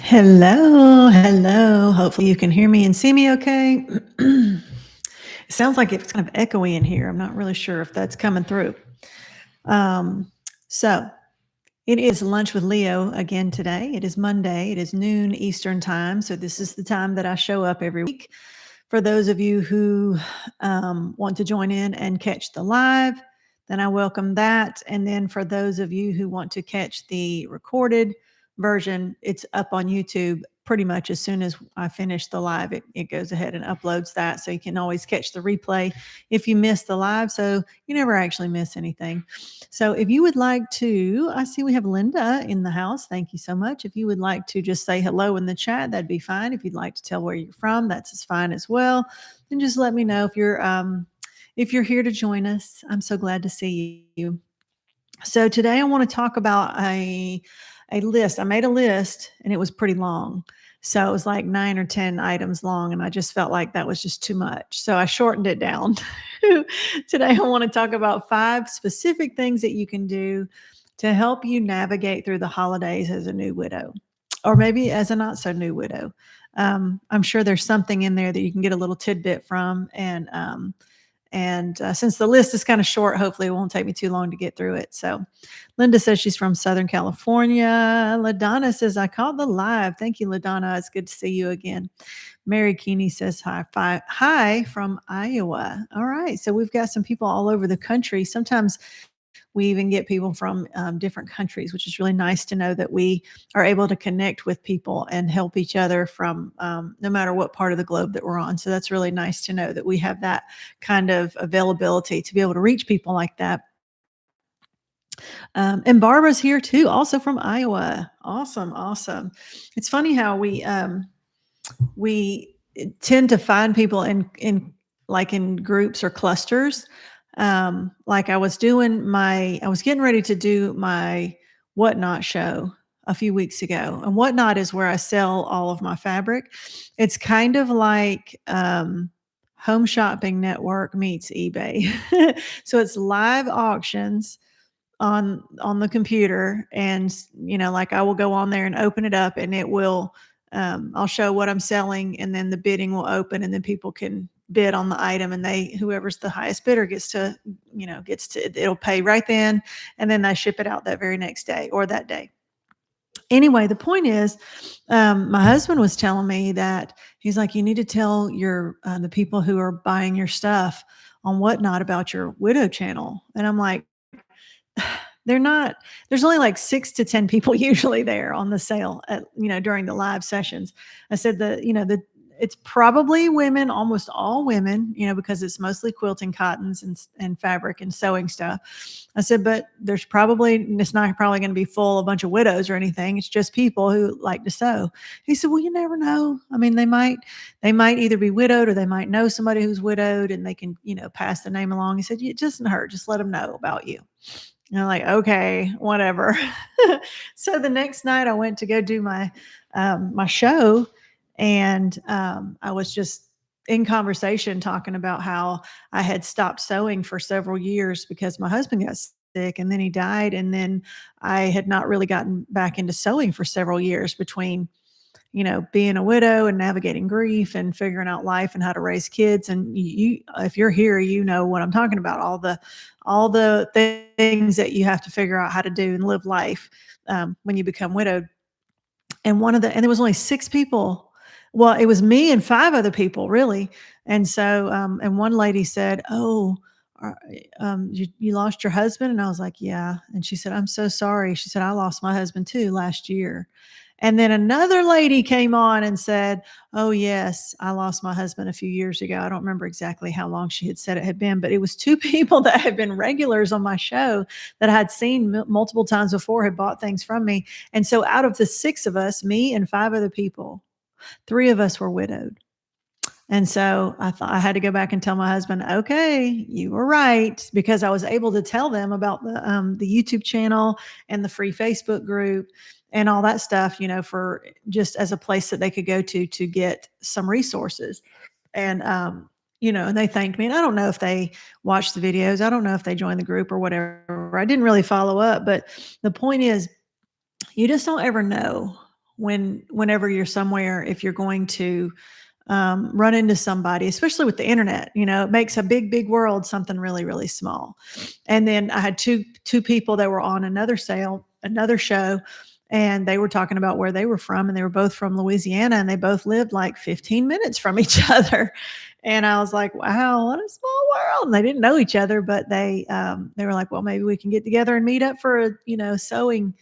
Hello, hello. Hopefully you can hear me and see me okay. It sounds like it's kind of echoey in here. I'm not really sure if that's coming through. Um, so it is lunch with Leo again today. It is Monday. It is noon Eastern time. So this is the time that I show up every week. For those of you who want to join in and catch the live, then I welcome that. And then for those of you who want to catch the recorded version, it's up on YouTube pretty much as soon as I finish the live. It goes ahead and uploads that. So you can always catch the replay if you miss the live. So you never actually miss anything. So if you would like to, I see we have Linda in the house. Thank you so much. If you would like to just say hello in the chat, that'd be fine. If you'd like to tell where you're from, that's as fine as well. And just let me know if you're here to join us. I'm so glad to see you. So today I want to talk about a list. I made a list and it was pretty long. So it was like 9 or 10 items long, and I just felt like that was just too much. So I shortened it down. Today I want to talk about 5 specific things that you can do to help you navigate through the holidays as a new widow, or maybe as a not so new widow. I'm sure there's something in there that you can get a little tidbit from, and since the list is kind of short, hopefully it won't take me too long to get through it. So Linda says she's from Southern California. LaDonna says, I caught the live. Thank you, LaDonna. It's good to see you again. Mary Keeney says, hi from Iowa. All right. So we've got some people all over the country. Sometimes we even get people from different countries, which is really nice to know that we are able to connect with people and help each other from no matter what part of the globe that we're on. So that's really nice to know that we have that kind of availability to be able to reach people like that. And Barbara's here too, also from Iowa. Awesome, awesome. It's funny how we tend to find people in like in groups or clusters. Like I was getting ready to do my Whatnot show a few weeks ago, and Whatnot is where I sell all of my fabric. It's kind of like Home Shopping Network meets eBay. So it's live auctions on the computer, and like I will go on there and open it up, and it will I'll show what I'm selling, and then the bidding will open, and then people can bid on the item, and whoever's the highest bidder it'll pay right then, and then they ship it out that very next day or that day. Anyway, the point is, my husband was telling me that he's like, you need to tell the people who are buying your stuff on Whatnot about your widow channel. And I'm like, there's only like 6 to 10 people usually there on the sale during the live sessions. I said it's probably women, almost all women, because it's mostly quilting cottons and fabric and sewing stuff. I said, but it's not probably going to be full of a bunch of widows or anything. It's just people who like to sew. He said, well, you never know. I mean, they might either be widowed or they might know somebody who's widowed and they can, pass the name along. He said, it doesn't hurt. Just let them know about you. And I'm like, okay, whatever. So the next night I went to go do my show, and I was just in conversation talking about how I had stopped sewing for several years because my husband got sick and then he died, and then I had not really gotten back into sewing for several years between being a widow and navigating grief and figuring out life and how to raise kids. And if you're here, you know what I'm talking about. All the things that you have to figure out how to do and live life when you become widowed. And there was only 6 people. Well, it was me and 5 other people really. And so, and one lady said, oh, you lost your husband? And I was like, yeah. And she said, I'm so sorry. She said, I lost my husband too last year. And then another lady came on and said, oh, yes, I lost my husband a few years ago. I don't remember exactly how long she had said it had been, but it was 2 people that had been regulars on my show that I had seen multiple times before, had bought things from me. And so out of the 6 of us, me and 5 other people, 3 of us were widowed. And so I thought I had to go back and tell my husband, okay, you were right, because I was able to tell them about the YouTube channel and the free Facebook group and all that stuff, for just as a place that they could go to get some resources. And, and they thanked me. And I don't know if they watched the videos. I don't know if they joined the group or whatever. I didn't really follow up. But the point is, you just don't ever know whenever you're somewhere, if you're going to run into somebody, especially with the internet, it makes a big, big world something really, really small. And then I had two people that were on another show, and they were talking about where they were from, and they were both from Louisiana, and they both lived like 15 minutes from each other. And I was like, wow, what a small world. And they didn't know each other, but they were like, well, maybe we can get together and meet up for a, sewing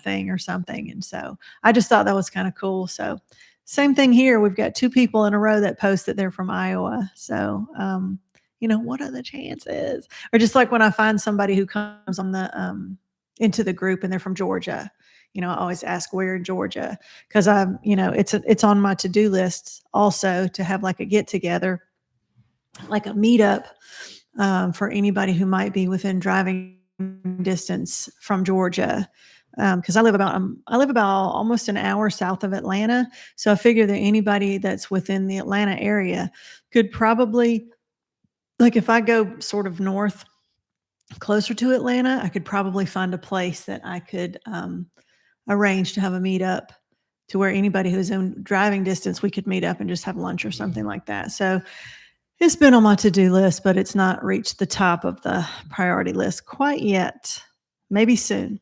thing or something. And so I just thought that was kind of cool. So same thing here. We've got two people in a row that post that they're from Iowa. So, what are the chances? Or just like when I find somebody who comes on into the group and they're from Georgia, I always ask where in Georgia, because it's on my to-do list also to have like a get together, like a meetup for anybody who might be within driving distance from Georgia. Because I live about almost an hour south of Atlanta, so I figure that anybody that's within the Atlanta area could probably, like, if I go sort of north, closer to Atlanta, I could probably find a place that I could arrange to have a meetup, to where anybody who's in driving distance, we could meet up and just have lunch or something like that. So it's been on my to-do list, but it's not reached the top of the priority list quite yet. Maybe soon.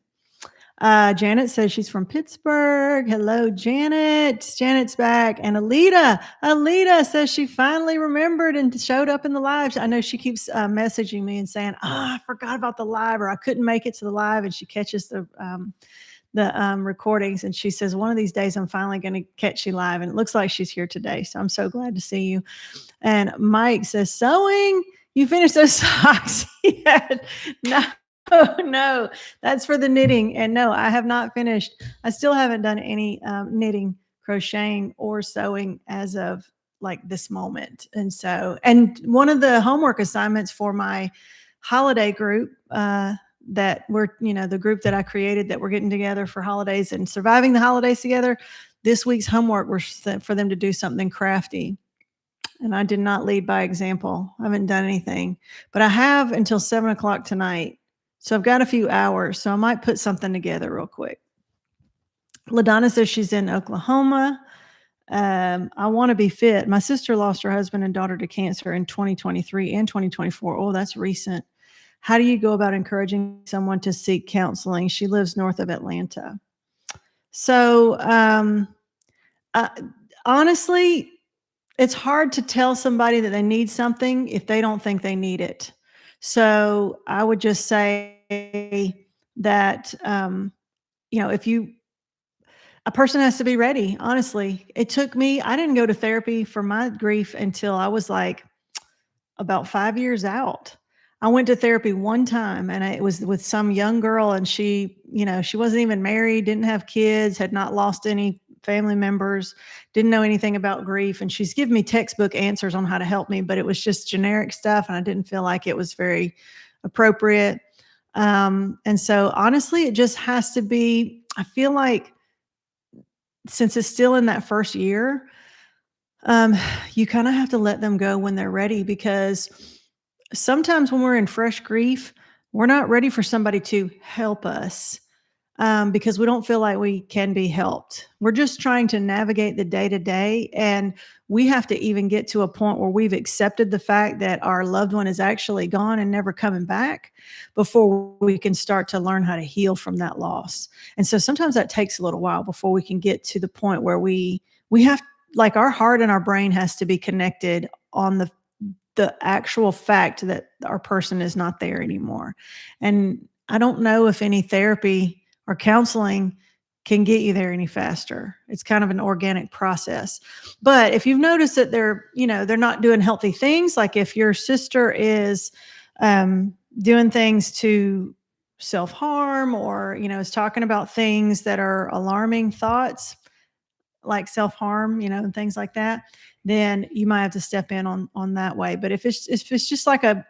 Janet says she's from Pittsburgh. Hello, Janet. Janet's back. And Alita says she finally remembered and showed up in the live. I know she keeps messaging me and saying, I forgot about the live, or I couldn't make it to the live. And she catches the recordings, and she says, one of these days I'm finally going to catch you live. And it looks like she's here today. So I'm so glad to see you. And Mike says, sewing, you finished those socks yet? No. Oh, no, that's for the knitting. And no, I have not finished. I still haven't done any knitting, crocheting, or sewing as of like this moment. And so, and one of the homework assignments for my holiday group that we're, the group that I created that we're getting together for holidays and surviving the holidays together, this week's homework was for them to do something crafty. And I did not lead by example. I haven't done anything, but I have until 7:00 tonight. So I've got a few hours, so I might put something together real quick. LaDonna says she's in Oklahoma. I want to be fit. My sister lost her husband and daughter to cancer in 2023 and 2024. Oh, that's recent. How do you go about encouraging someone to seek counseling? She lives north of Atlanta. So honestly, it's hard to tell somebody that they need something if they don't think they need it. So I would just say that, a person has to be ready. Honestly, it took me, I didn't go to therapy for my grief until I was like about 5 years out. I went to therapy one time, and it was with some young girl, and she wasn't even married, didn't have kids, had not lost any family members, didn't know anything about grief. And she's given me textbook answers on how to help me, but it was just generic stuff. And I didn't feel like it was very appropriate. And so honestly, it just has to be, I feel like, since it's still in that first year, you kind of have to let them go when they're ready, because sometimes when we're in fresh grief, we're not ready for somebody to help us. Because we don't feel like we can be helped. We're just trying to navigate the day to day. And we have to even get to a point where we've accepted the fact that our loved one is actually gone and never coming back before we can start to learn how to heal from that loss. And so sometimes that takes a little while before we can get to the point where we have, like, our heart and our brain has to be connected on the actual fact that our person is not there anymore. And I don't know if any therapy or counseling can get you there any faster. It's kind of an organic process. But if you've noticed that they're not doing healthy things, like if your sister is doing things to self-harm, or, is talking about things that are alarming thoughts, like self-harm, and things like that, then you might have to step in on that way. But if it's just like a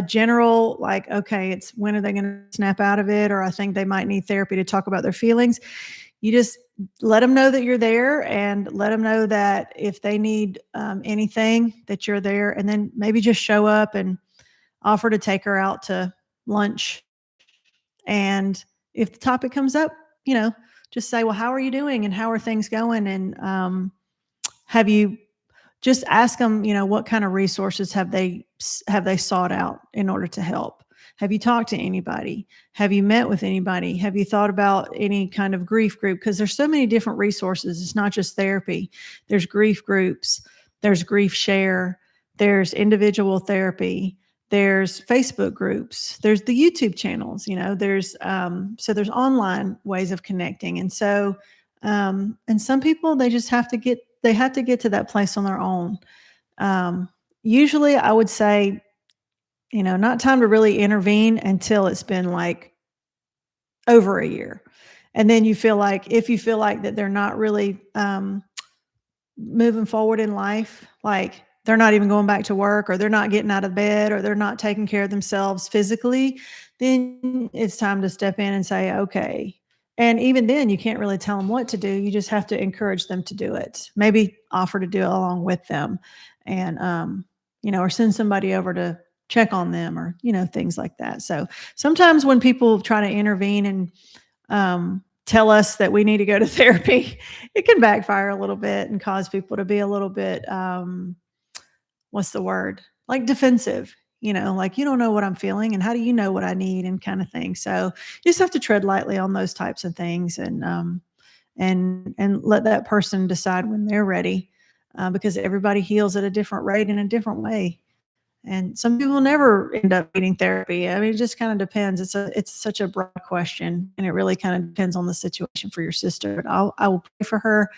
general, like, okay, it's when are they going to snap out of it? Or I think they might need therapy to talk about their feelings. You just let them know that you're there, and let them know that if they need anything, that you're there. And then maybe just show up and offer to take her out to lunch. And if the topic comes up, just say, well, how are you doing? And how are things going? And have you just ask them, what kind of resources have they sought out in order to help? Have you talked to anybody? Have you met with anybody? Have you thought about any kind of grief group? Because there's so many different resources. It's not just therapy. There's grief groups, there's grief share, there's individual therapy, there's Facebook groups, there's the YouTube channels, there's online ways of connecting. And so and some people, they have to get to that place on their own. Usually I would say, not time to really intervene until it's been like over a year. And then if you feel like that they're not really moving forward in life, like they're not even going back to work, or they're not getting out of bed, or they're not taking care of themselves physically, then it's time to step in and say, okay. And even then, you can't really tell them what to do. You just have to encourage them to do it. Maybe offer to do it along with them, and or send somebody over to check on them, or things like that. So sometimes when people try to intervene and tell us that we need to go to therapy, it can backfire a little bit and cause people to be a little bit, what's the word? Like defensive, like, you don't know what I'm feeling, and how do you know what I need, and kind of thing. So you just have to tread lightly on those types of things, and let that person decide when they're ready, because everybody heals at a different rate in a different way. And some people never end up needing therapy. I mean, it just kind of depends. It's such a broad question, and it really kind of depends on the situation for your sister. But I will pray for her,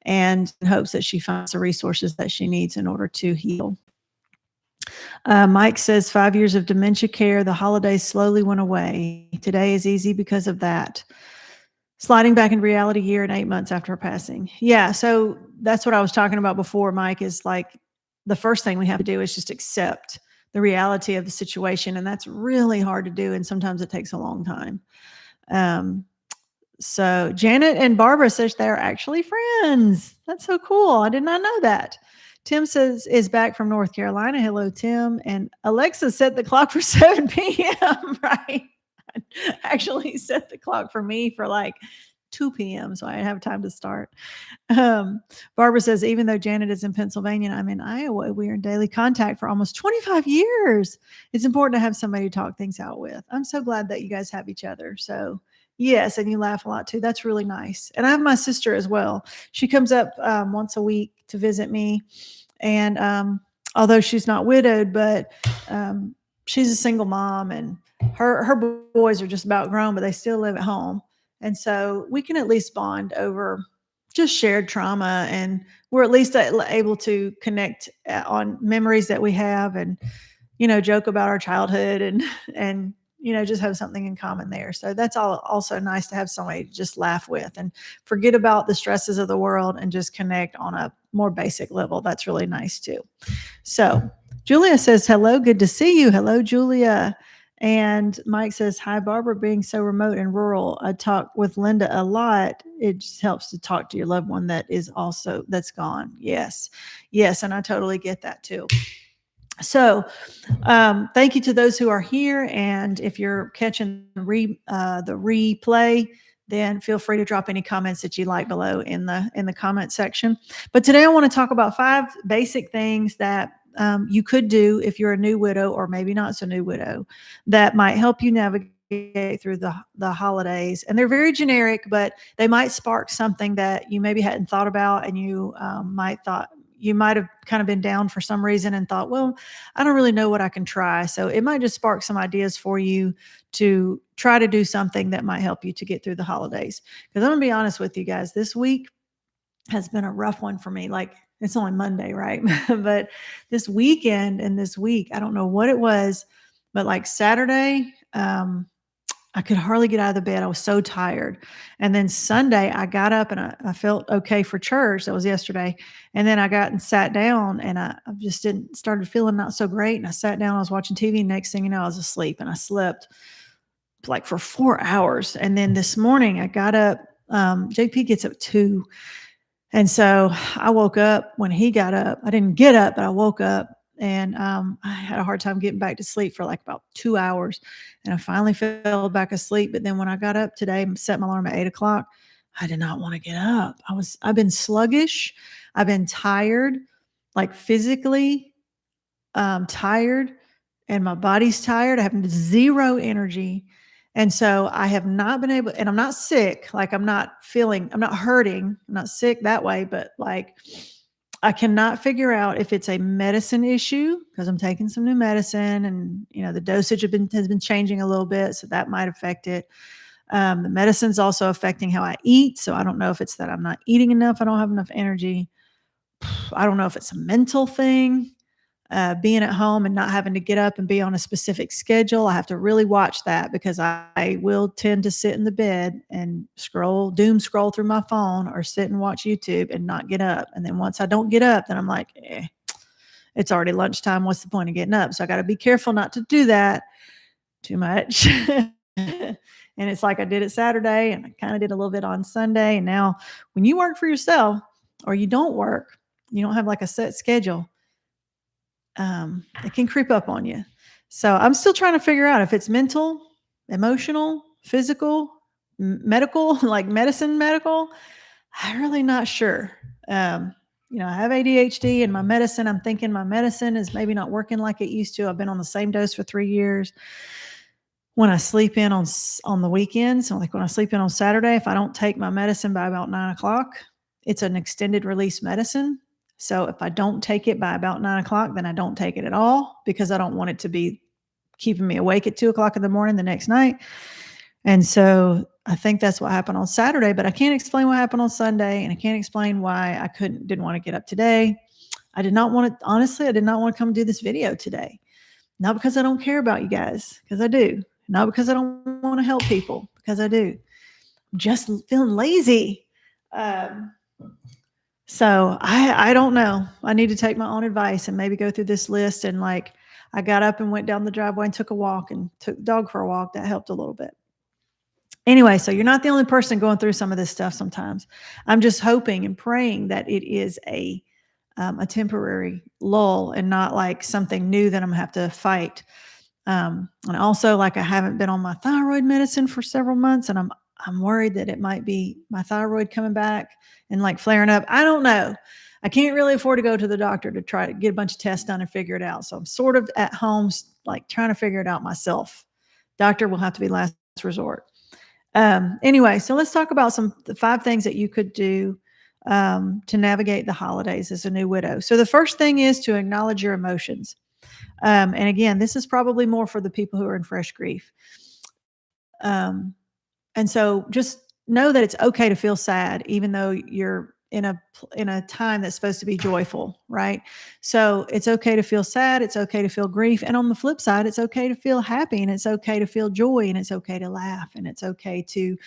and in hopes that she finds the resources that she needs in order to heal. Mike says 5 years of dementia care. The holidays slowly went away. Today is easy because of that. Sliding back in reality, year and 8 months after her passing. Yeah, so that's what I was talking about before, Mike, is like the first thing we have to do is just accept the reality of the situation. And that's really hard to do. And sometimes it takes a long time. So Janet and Barbara says they're actually friends. That's so cool. I did not know that. Tim says is back from North Carolina. Hello, Tim. And Alexa set the clock for 7 p.m. Right? Actually set the clock for me for like 2 p.m. so I have time to start. Barbara says, even though Janet is in Pennsylvania and I'm in Iowa, we are in daily contact for almost 25 years. It's important to have somebody to talk things out with. I'm so glad that you guys have each other. So yes, and you laugh a lot too. That's really nice. And I have my sister as well. She comes up once a week to visit me. And although she's not widowed, but she's a single mom, and her boys are just about grown, but they still live at home. And so we can at least bond over just shared trauma, and we're at least able to connect on memories that we have, and joke about our childhood, and just have something in common there. So that's also nice to have somebody to just laugh with and forget about the stresses of the world and just connect on a more basic level. That's really nice too. So Julia says, hello, good to see you. Hello, Julia. And Mike says, hi, Barbara, being so remote and rural. I talk with Linda a lot. It just helps to talk to your loved one that's gone. Yes. Yes. And I totally get that too. So thank you to those who are here. And if you're catching the replay, then feel free to drop any comments that you like below in the comment section. But today I want to talk about 5 basic things that you could do if you're a new widow, or maybe not so new widow, that might help you navigate through the holidays. And they're very generic, but they might spark something that you maybe hadn't thought about, and you might have kind of been down for some reason and thought, well, I don't really know what I can try. So it might just spark some ideas for you to try to do something that might help you to get through the holidays. Because I'm going to be honest with you guys, this week has been a rough one for me. Like, it's only Monday, right? But this weekend and this week, I don't know what it was, but like Saturday, I could hardly get out of the bed. I was so tired. And then Sunday, I got up and I felt okay for church. That was yesterday. And then I got and sat down, and I just started feeling not so great. And I sat down, I was watching TV. And next thing you know, I was asleep, and I slept like for 4 hours. And then this morning I got up. JP gets up at 2. And so I woke up when he got up. I didn't get up, but I woke up, and I had a hard time getting back to sleep for like about 2 hours. And I finally fell back asleep. But then when I got up today, set my alarm at 8 o'clock, I did not want to get up. I've been sluggish. I've been tired, like physically tired, and my body's tired. I have zero energy. And so I have not been able, and I'm not sick. Like I'm not hurting. I'm not sick that way, but like I cannot figure out if it's a medicine issue because I'm taking some new medicine and, the dosage has been changing a little bit. So that might affect it. The medicine's also affecting how I eat. So I don't know if it's that I'm not eating enough. I don't have enough energy. I don't know if it's a mental thing, being at home and not having to get up and be on a specific schedule. I have to really watch that because I will tend to sit in the bed and doom scroll through my phone or sit and watch YouTube and not get up. And then once I don't get up, then I'm like, it's already lunchtime. What's the point of getting up? So I got to be careful not to do that too much. And it's like I did it Saturday and I kind of did a little bit on Sunday. And now when you work for yourself or you don't work, you don't have like a set schedule, it can creep up on you. So I'm still trying to figure out if it's mental, emotional, physical, medical, like medicine, medical. I'm really not sure. I have ADHD and my medicine. I'm thinking my medicine is maybe not working like it used to. I've been on the same dose for 3 years. When I sleep in on the weekends, so like when I sleep in on Saturday, if I don't take my medicine by about 9 o'clock, it's an extended release medicine. So if I don't take it by about 9 o'clock, then I don't take it at all because I don't want it to be keeping me awake at 2 o'clock in the morning the next night. And so I think that's what happened on Saturday, but I can't explain what happened on Sunday, and I can't explain why I didn't want to get up today. I did not want to, honestly, I did not want to come do this video today. Not because I don't care about you guys, because I do. Not because I don't want to help people, because I do. I'm just feeling lazy. So I don't know. I need to take my own advice and maybe go through this list. And like, I got up and went down the driveway and took a walk and took the dog for a walk. That helped a little bit. Anyway, so you're not the only person going through some of this stuff sometimes. I'm just hoping and praying that it is a temporary lull and not like something new that I'm gonna have to fight. And also, like, I haven't been on my thyroid medicine for several months, and I'm worried that it might be my thyroid coming back and like flaring up. I don't know. I can't really afford to go to the doctor to try to get a bunch of tests done and figure it out. So I'm sort of at home, like trying to figure it out myself. Doctor will have to be last resort. Anyway, so let's talk about the 5 things that you could do to navigate the holidays as a new widow. So the first thing is to acknowledge your emotions. And again, this is probably more for the people who are in fresh grief. And so just know that it's okay to feel sad, even though you're in a time that's supposed to be joyful, right? So it's okay to feel sad. It's okay to feel grief. And on the flip side, it's okay to feel happy, and it's okay to feel joy, and it's okay to laugh, and it's okay to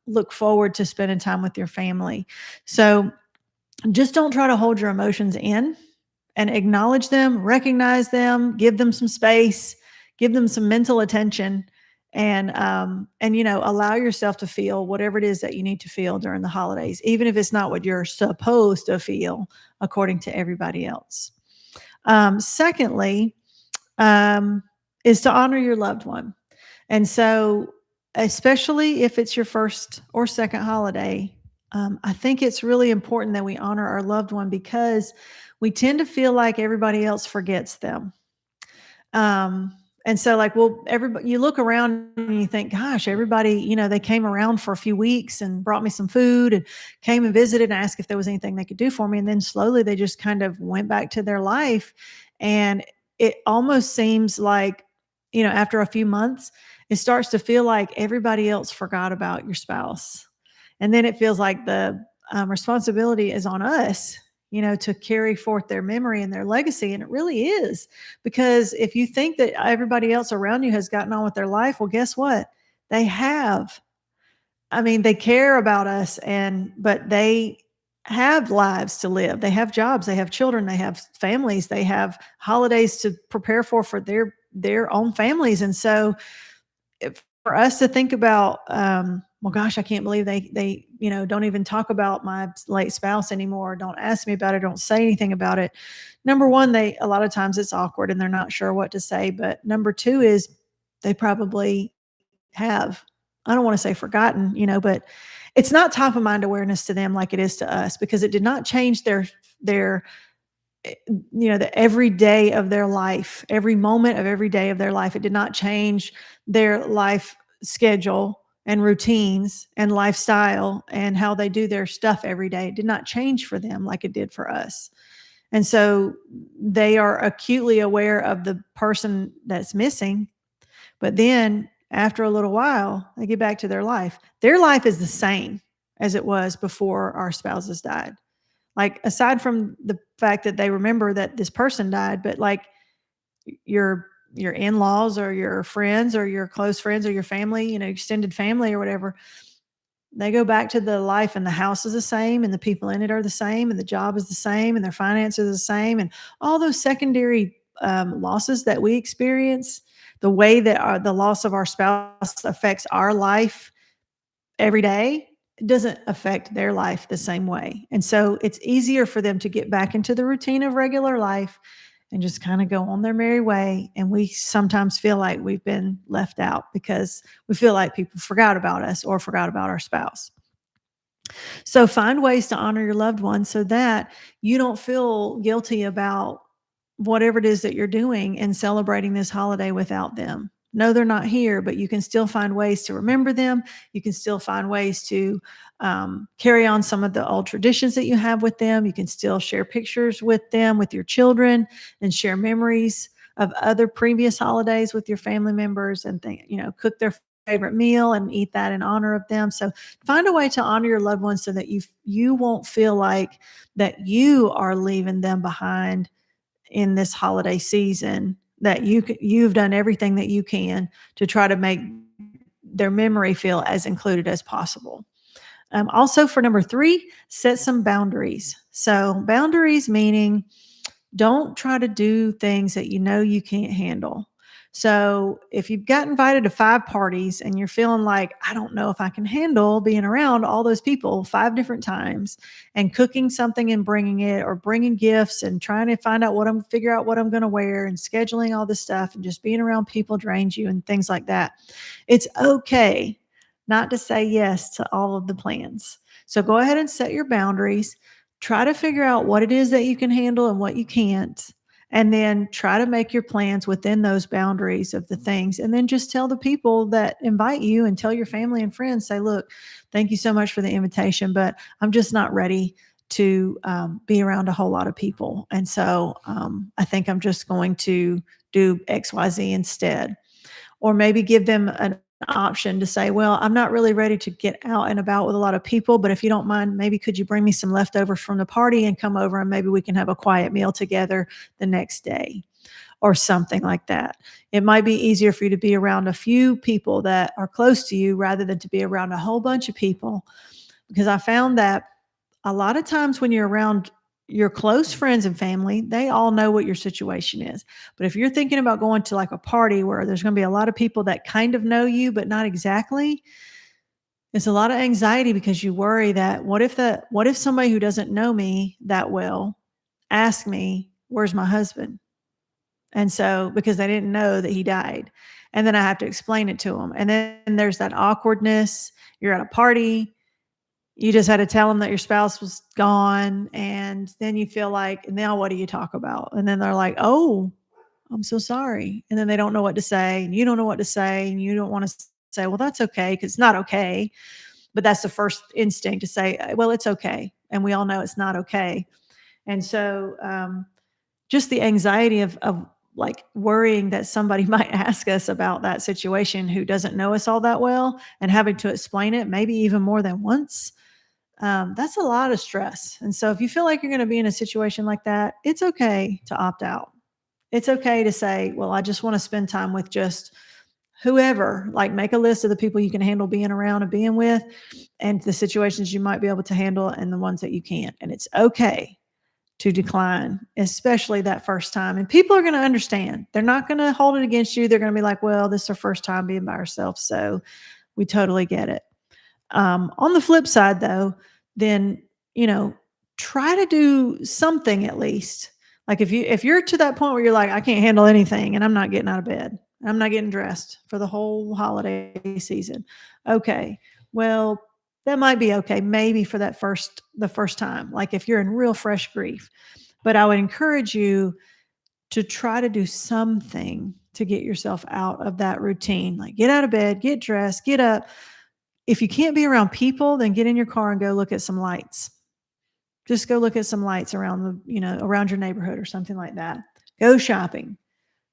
look forward to spending time with your family. So just don't try to hold your emotions in, and acknowledge them, recognize them, give them some space, give them some mental attention, and allow yourself to feel whatever it is that you need to feel during the holidays, even if it's not what you're supposed to feel according to everybody else. Secondly, is to honor your loved one. And so, especially if it's your first or second holiday, I think it's really important that we honor our loved one because we tend to feel like everybody else forgets them. And so like, well, everybody, you look around and you think, gosh, everybody, they came around for a few weeks and brought me some food and came and visited and asked if there was anything they could do for me. And then slowly they just kind of went back to their life. And it almost seems like, after a few months, it starts to feel like everybody else forgot about your spouse. And then it feels like the responsibility is on us, to carry forth their memory and their legacy. And it really is, because if you think that everybody else around you has gotten on with their life, well, guess what? They have. I mean, they care about us, but they have lives to live. They have jobs, they have children, they have families, they have holidays to prepare for their own families. And so for us to think about, well, gosh, I can't believe they don't even talk about my late spouse anymore. Don't ask me about it. Don't say anything about it. Number one, a lot of times it's awkward and they're not sure what to say. But number two is they probably have I don't want to say forgotten, but it's not top of mind awareness to them like it is to us because it did not change their the every day of their life, every moment of every day of their life. It did not change their life schedule and routines and lifestyle and how they do their stuff every day. It did not change for them like it did for us. And so they are acutely aware of the person that's missing. But then after a little while, they get back to their life. Their life is the same as it was before our spouses died. Like, aside from the fact that they remember that this person died, but like your in-laws or your friends or your close friends or your family, extended family or whatever, they go back to the life and the house is the same and the people in it are the same and the job is the same and their finances are the same and all those secondary losses that we experience, the way that the loss of our spouse affects our life every day, it doesn't affect their life the same way. And so it's easier for them to get back into the routine of regular life and just kind of go on their merry way. And we sometimes feel like we've been left out because we feel like people forgot about us or forgot about our spouse. So find ways to honor your loved ones so that you don't feel guilty about whatever it is that you're doing and celebrating this holiday without them. No, they're not here, but you can still find ways to remember them. You can still find ways to carry on some of the old traditions that you have with them. You can still share pictures with them, with your children, and share memories of other previous holidays with your family members and cook their favorite meal and eat that in honor of them. So find a way to honor your loved ones so that you won't feel like that you are leaving them behind in this holiday season, that you've done everything that you can to try to make their memory feel as included as possible. Also, for number 3, set some boundaries. So boundaries meaning don't try to do things that you know you can't handle. So if you've got invited to 5 parties and you're feeling like, I don't know if I can handle being around all those people 5 different times and cooking something and bringing it, or bringing gifts and trying to figure out what I'm going to wear and scheduling all this stuff and just being around people drains you and things like that. It's okay not to say yes to all of the plans. So go ahead and set your boundaries. Try to figure out what it is that you can handle and what you can't. And then try to make your plans within those boundaries of the things. And then just tell the people that invite you and tell your family and friends, say, look, thank you so much for the invitation, but I'm just not ready to be around a whole lot of people. And so I think I'm just going to do XYZ instead. Or maybe give them an option to say, well, I'm not really ready to get out and about with a lot of people, but if you don't mind, maybe could you bring me some leftovers from the party and come over and maybe we can have a quiet meal together the next day, or something like that. It might be easier for you to be around a few people that are close to you rather than to be around a whole bunch of people, because I found that a lot of times when you're around your close friends and family, they all know what your situation is. But if you're thinking about going to like a party where there's going to be a lot of people that kind of know you, but not exactly, it's a lot of anxiety because you worry that what if somebody who doesn't know me that well asks me, where's my husband? And so, because they didn't know that he died. And then I have to explain it to them. And then there's that awkwardness. You're at a party, you just had to tell them that your spouse was gone, and then you feel like, now what do you talk about? And then they're like, "Oh, I'm so sorry." And then they don't know what to say, and you don't know what to say, and you don't want to say, "Well, that's okay," because it's not okay. But that's the first instinct to say, "Well, it's okay." And we all know it's not okay. And so just the anxiety of like worrying that somebody might ask us about that situation who doesn't know us all that well, and having to explain it maybe even more than once, that's a lot of stress. And so if you feel like you're going to be in a situation like that, it's okay to opt out. It's okay to say, well, I just want to spend time with just whoever, like make a list of the people you can handle being around and being with, and the situations you might be able to handle and the ones that you can't. And it's okay to decline, especially that first time. And people are going to understand. They're not going to hold it against you. They're going to be like, well, this is our first time being by ourselves. So we totally get it. On the flip side, though, then, try to do something at least. Like if you're to that point where you're like, I can't handle anything and I'm not getting out of bed, I'm not getting dressed for the whole holiday season. Okay. Well, that might be okay, maybe for the first time, like if you're in real fresh grief. But I would encourage you to try to do something to get yourself out of that routine. Like get out of bed, get dressed, get up. If you can't be around people, then get in your car and go look at some lights. Just go look at some lights around around your neighborhood or something like that. Go shopping.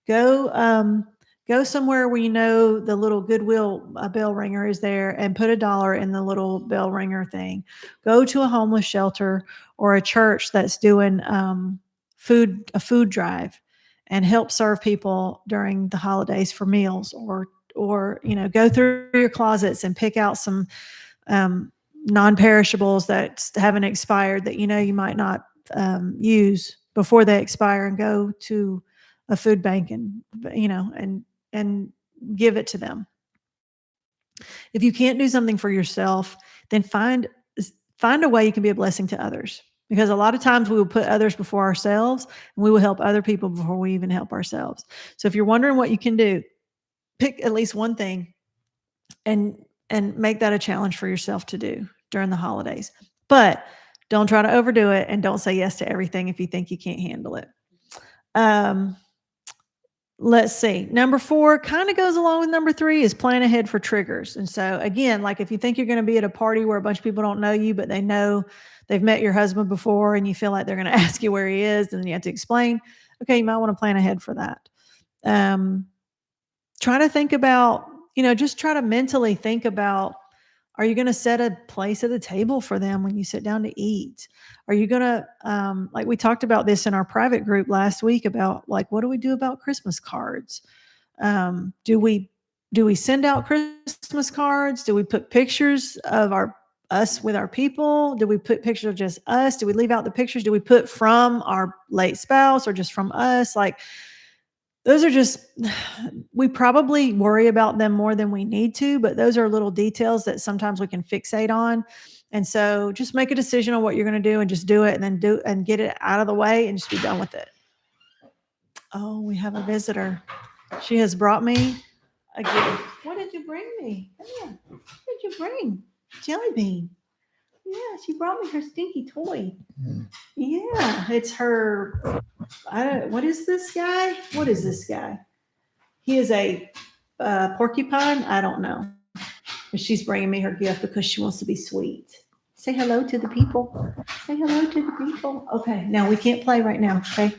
Go go somewhere where you know the little Goodwill bell ringer is there and put $1 in the little bell ringer thing. Go to a homeless shelter or a church that's doing a food drive and help serve people during the holidays for meals, or go through your closets and pick out some non-perishables that haven't expired that you might not use before they expire, and go to a food bank and give it to them. If you can't do something for yourself, then find a way you can be a blessing to others. Because a lot of times we will put others before ourselves, and we will help other people before we even help ourselves. So if you're wondering what you can do, pick at least one thing and make that a challenge for yourself to do during the holidays. But don't try to overdo it, and don't say yes to everything if you think you can't handle it. Um, let's see. Number 4 kind of goes along with number 3, is plan ahead for triggers. And so again, like if you think you're going to be at a party where a bunch of people don't know you, but they know they've met your husband before, and you feel like they're going to ask you where he is, and you have to explain, okay, you might want to plan ahead for that. Try to think about, just try to mentally think about, are you going to set a place at the table for them when you sit down to eat? Are you going to, like we talked about this in our private group last week about like, what do we do about Christmas cards? Do we send out Christmas cards? Do we put pictures of us with our people? Do we put pictures of just us? Do we leave out the pictures? Do we put from our late spouse or just from us? Like, those are just, we probably worry about them more than we need to, but those are little details that sometimes we can fixate on. And so just make a decision on what you're going to do and just do it, and then get it out of the way and just be done with it. Oh, we have a visitor. She has brought me a gift. What did you bring me? Come here. What did you bring? Jelly bean. Yeah, she brought me her stinky toy. Yeah, it's her. What is this guy? What is this guy? He is a porcupine. I don't know. But she's bringing me her gift because she wants to be sweet. Say hello to the people. Say hello to the people. Okay, now we can't play right now. Okay,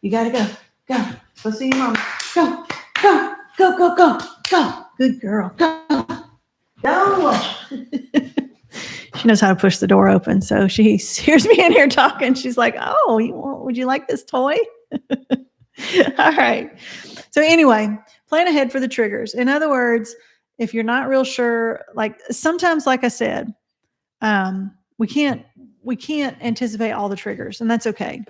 you gotta go. Go. Go see your mom. Go. Go. Go. Go. Go. Go. Good girl. Go. Go. She knows how to push the door open. So she hears me in here talking. She's like, "Oh, would you like this toy?" All right. So anyway, plan ahead for the triggers. In other words, if you're not real sure, like sometimes, like I said, we can't anticipate all the triggers, and that's okay.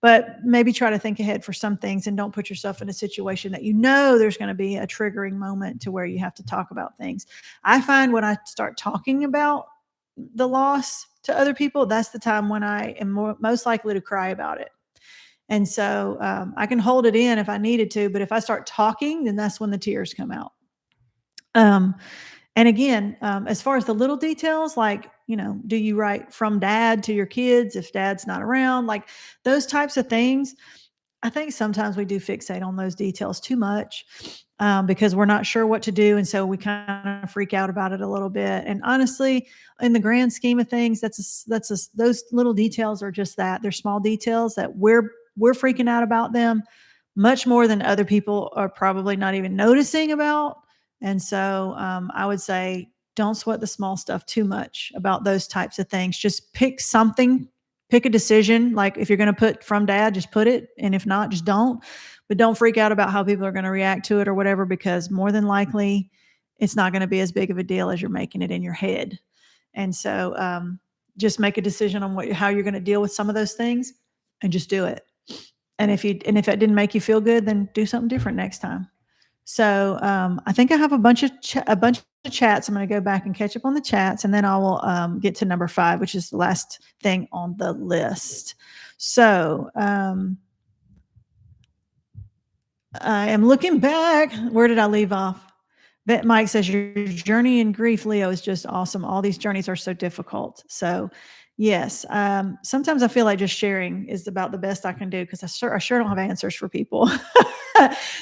But maybe try to think ahead for some things, and don't put yourself in a situation that there's going to be a triggering moment to where you have to talk about things. I find when I start talking about the loss to other people, that's the time when I am most likely to cry about it. And so I can hold it in if I needed to, but if I start talking, then that's when the tears come out. And again, as far as the little details, like, do you write from dad to your kids if dad's not around? Like those types of things. I think sometimes we do fixate on those details too much because we're not sure what to do. And so we kind of freak out about it a little bit. And honestly, in the grand scheme of things, those little details are just that. They're small details that we're freaking out about them much more than other people are probably not even noticing about. And so I would say, don't sweat the small stuff too much about those types of things. Just pick something. Pick a decision. Like if you're going to put from dad, just put it. And if not, just don't. But don't freak out about how people are going to react to it or whatever, because more than likely it's not going to be as big of a deal as you're making it in your head. And so just make a decision on how you're going to deal with some of those things, and just do it. And if it didn't make you feel good, then do something different next time. So I think I have a bunch of chats. I'm going to go back and catch up on the chats, and then I will get to number 5, which is the last thing on the list. So I am looking back. Where did I leave off? But Mike says your journey in grief, Leo, is just awesome. All these journeys are so difficult. So, yes, sometimes I feel like just sharing is about the best I can do because I sure don't have answers for people.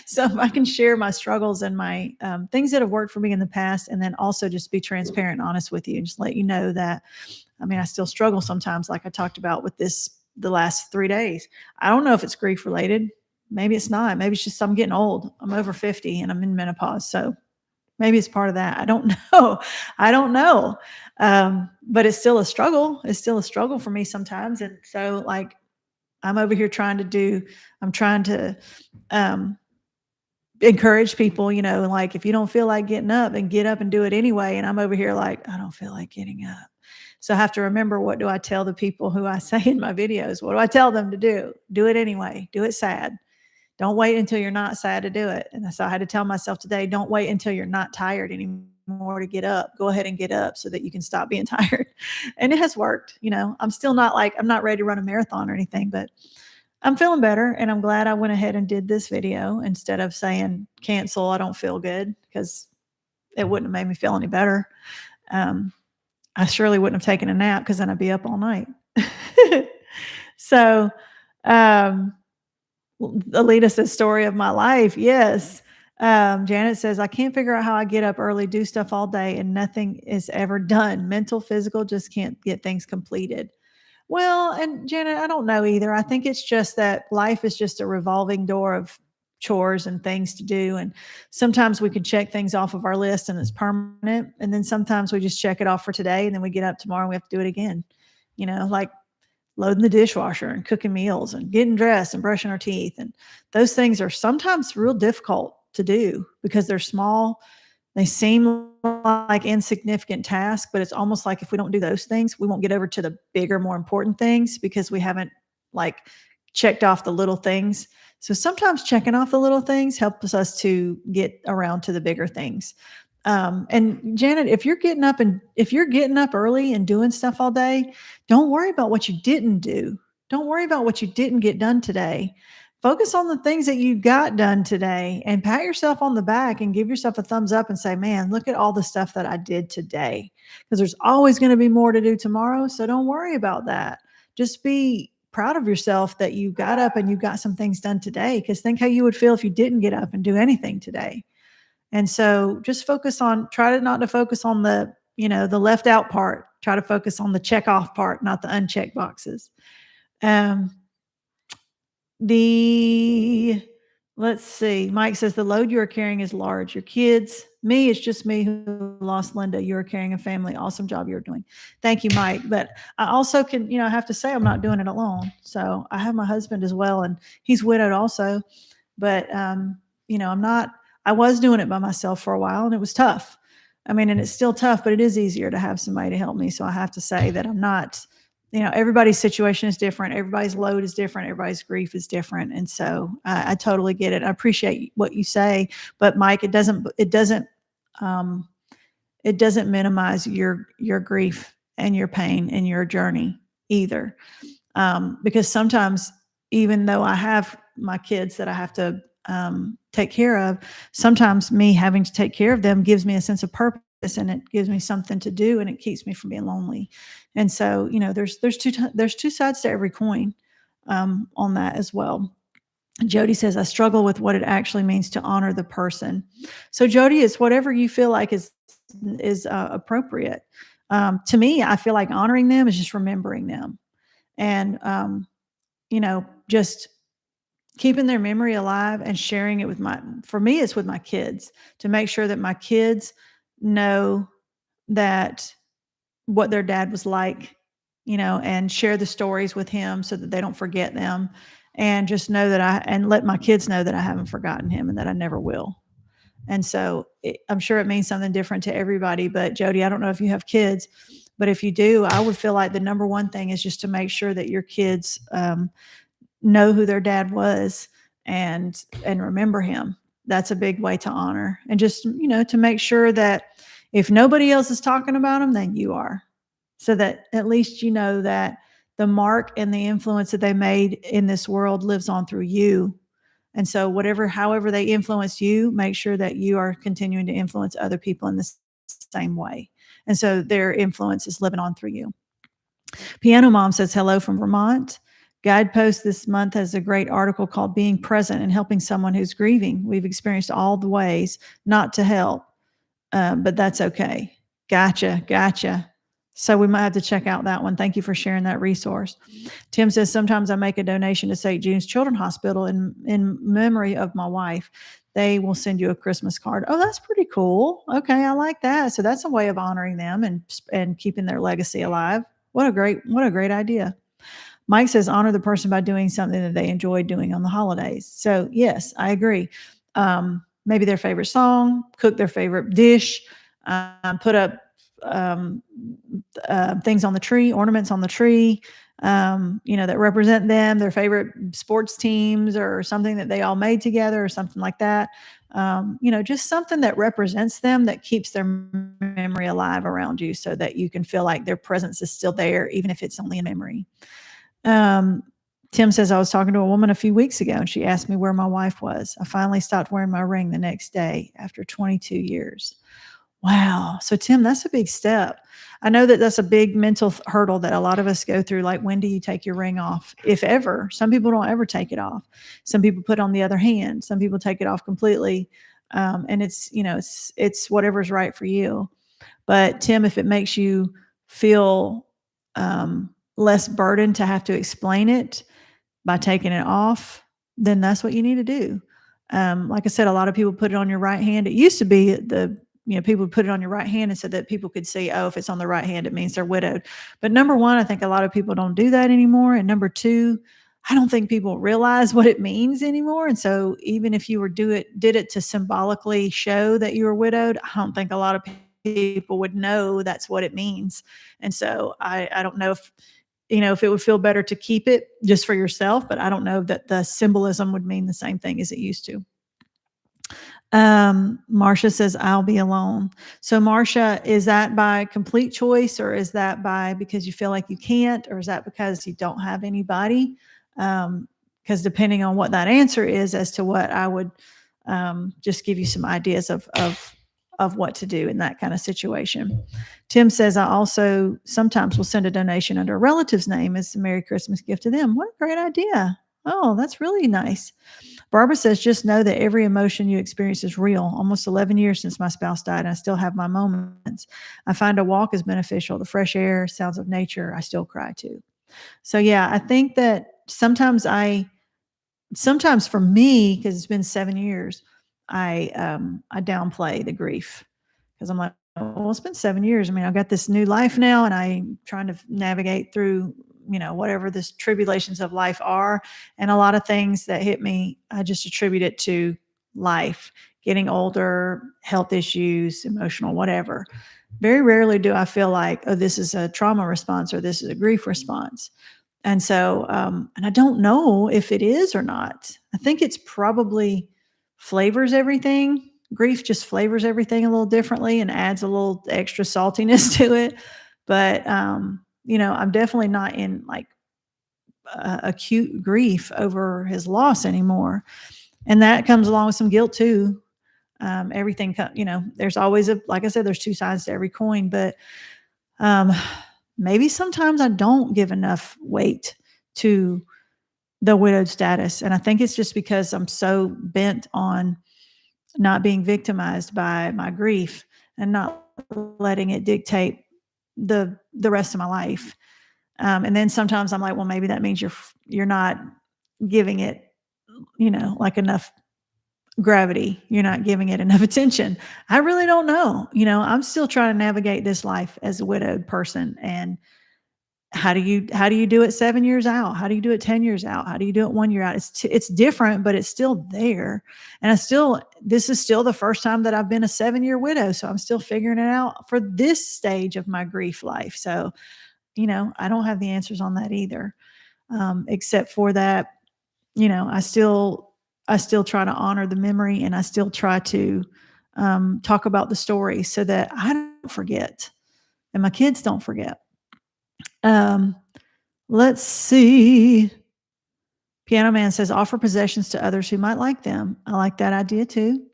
So if I can share my struggles and my things that have worked for me in the past, and then also just be transparent and honest with you, and just let you know that I mean I still struggle sometimes, like I talked about with this the last 3 days. I don't know if it's grief related. Maybe it's not. Maybe it's just I'm getting old. I'm over 50 and I'm in menopause. So maybe it's part of that. I don't know. I don't know. But it's still a struggle. It's still a struggle for me sometimes. And so like I'm over here I'm trying to um, encourage people, like if you don't feel like getting up, then get up and do it anyway. And I'm over here like, I don't feel like getting up. So I have to remember, what do I tell the people who I say in my videos? What do I tell them to do? Do it anyway. Do it sad. Don't wait until you're not sad to do it. And so I had to tell myself today, don't wait until you're not tired anymore to get up. Go ahead and get up so that you can stop being tired. And it has worked. I'm still not like, I'm not ready to run a marathon or anything, but I'm feeling better. And I'm glad I went ahead and did this video instead of saying cancel, I don't feel good, because it wouldn't have made me feel any better. I surely wouldn't have taken a nap because then I'd be up all night. So, Alita says, story of my life. Yes. Janet says, I can't figure out how I get up early, do stuff all day, and nothing is ever done. Mental, physical, just can't get things completed. Well, and Janet, I don't know either. I think it's just that life is just a revolving door of chores and things to do. And sometimes we can check things off of our list and it's permanent. And then sometimes we just check it off for today and then we get up tomorrow and we have to do it again. Like loading the dishwasher and cooking meals and getting dressed and brushing our teeth. And those things are sometimes real difficult to do because they're small. They seem like insignificant tasks, but it's almost like if we don't do those things, we won't get over to the bigger, more important things because we haven't like checked off the little things. So sometimes checking off the little things helps us to get around to the bigger things. And Janet, if you're getting up early and doing stuff all day, don't worry about what you didn't do. Don't worry about what you didn't get done today. Focus on the things that you got done today and pat yourself on the back and give yourself a thumbs up and say, man, look at all the stuff that I did today. Because there's always going to be more to do tomorrow. So don't worry about that. Just be proud of yourself that you got up and you got some things done today. Because think how you would feel if you didn't get up and do anything today. And so just try not to focus on the left out part. Try to focus on the check off part, not the unchecked boxes. Um, let's see. Mike says the load you are carrying is large. Your kids, me, it's just me who lost Linda. You are carrying a family. Awesome job you're doing. Thank you, Mike. But I also can, I have to say I'm not doing it alone. So I have my husband as well, and he's widowed also. But I was doing it by myself for a while and it was tough. I mean, and it's still tough, but it is easier to have somebody to help me. So I have to say that I'm not, everybody's situation is different. Everybody's load is different. Everybody's grief is different. And so I totally get it. I appreciate what you say, but Mike, it doesn't minimize your grief and your pain and your journey either. Because sometimes, even though I have my kids that I have to take care of, sometimes me having to take care of them gives me a sense of purpose and it gives me something to do and it keeps me from being lonely. And so, there's two sides to every coin on that as well. Jody says, I struggle with what it actually means to honor the person. So Jody, it's whatever you feel like is appropriate. To me, I feel like honoring them is just remembering them. And, just keeping their memory alive and sharing it for me, it's with my kids, to make sure that my kids know that what their dad was like, and share the stories with him so that they don't forget them, and just know and let my kids know that I haven't forgotten him and that I never will. And so I'm sure it means something different to everybody, but Jody, I don't know if you have kids, but if you do, I would feel like the number one thing is just to make sure that your kids, know who their dad was and remember him. That's a big way to honor, and just, to make sure that if nobody else is talking about him, then you are, so that at least you know that the mark and the influence that they made in this world lives on through you. And so however they influence you, make sure that you are continuing to influence other people in the same way. And so their influence is living on through you. Piano Mom says, hello from Vermont. Guidepost this month has a great article called Being Present and Helping Someone Who's Grieving. We've experienced all the ways not to help, but that's okay. Gotcha. So we might have to check out that one. Thank you for sharing that resource. Tim says, sometimes I make a donation to St. Jude's Children's Hospital in memory of my wife. They will send you a Christmas card. Oh, that's pretty cool. Okay, I like that. So that's a way of honoring them and keeping their legacy alive. What a great idea. Mike says, honor the person by doing something that they enjoy doing on the holidays. So yes, I agree. Maybe their favorite song, cook their favorite dish, put up things on the tree, ornaments on the tree, that represent them, their favorite sports teams or something that they all made together or something like that. Just something that represents them, that keeps their memory alive around you so that you can feel like their presence is still there, even if it's only in memory. Tim says, I was talking to a woman a few weeks ago and she asked me where my wife was. I finally stopped wearing my ring the next day after 22 years. Wow. So Tim, that's a big step. I know that that's a big mental hurdle that a lot of us go through. Like, when do you take your ring off? If ever. Some people don't ever take it off. Some people put on the other hand. Some people take it off completely. And it's whatever's right for you. But Tim, if it makes you feel less burdened to have to explain it by taking it off, then that's what you need to do. Like I said, a lot of people put it on your right hand. It used to be people would put it on your right hand and so that people could see, oh, if it's on the right hand, it means they're widowed. But number one, I think a lot of people don't do that anymore. And number two, I don't think people realize what it means anymore. And so even if you did it to symbolically show that you were widowed, I don't think a lot of people would know that's what it means. And so I don't know if it would feel better to keep it just for yourself, but I don't know that the symbolism would mean the same thing as it used to. Marcia says, I'll be alone. So Marcia, is that by complete choice, or is that because you feel like you can't, or is that because you don't have anybody? Because depending on what that answer is as to what I would just give you some ideas of what to do in that kind of situation. Tim says, I also sometimes will send a donation under a relative's name as a Merry Christmas gift to them. What a great idea. Oh, that's really nice. Barbara says, just know that every emotion you experience is real. Almost 11 years since my spouse died, and I still have my moments. I find a walk is beneficial. The fresh air, sounds of nature, I still cry too. So yeah, I think that sometimes for me, because it's been 7 years, I downplay the grief because I'm like, well, it's been 7 years. I mean, I've got this new life now, and I'm trying to navigate through, whatever the tribulations of life are. And a lot of things that hit me, I just attribute it to life, getting older, health issues, emotional, whatever. Very rarely do I feel like, oh, this is a trauma response or this is a grief response. And so, and I don't know if it is or not. I think it's probably flavors everything. Grief just flavors everything a little differently and adds a little extra saltiness to it. But, I'm definitely not in like acute grief over his loss anymore. And that comes along with some guilt too. Everything, there's always like I said, there's two sides to every coin, but, maybe sometimes I don't give enough weight to the widowed status. And I think it's just because I'm so bent on not being victimized by my grief and not letting it dictate the rest of my life. And then sometimes I'm like, well, maybe that means you're not giving it, like enough gravity. You're not giving it enough attention. I really don't know. I'm still trying to navigate this life as a widowed person. And how do you do it 7 years out? How do you do it 10 years out? How do you do it 1 year out? It's different, but it's still there. And this is still the first time that I've been a 7-year widow. So I'm still figuring it out for this stage of my grief life. So, I don't have the answers on that either. Except for that, I still try to honor the memory, and I still try to talk about the story so that I don't forget and my kids don't forget. Let's see. Piano Man says, offer possessions to others who might like them. I like that idea too.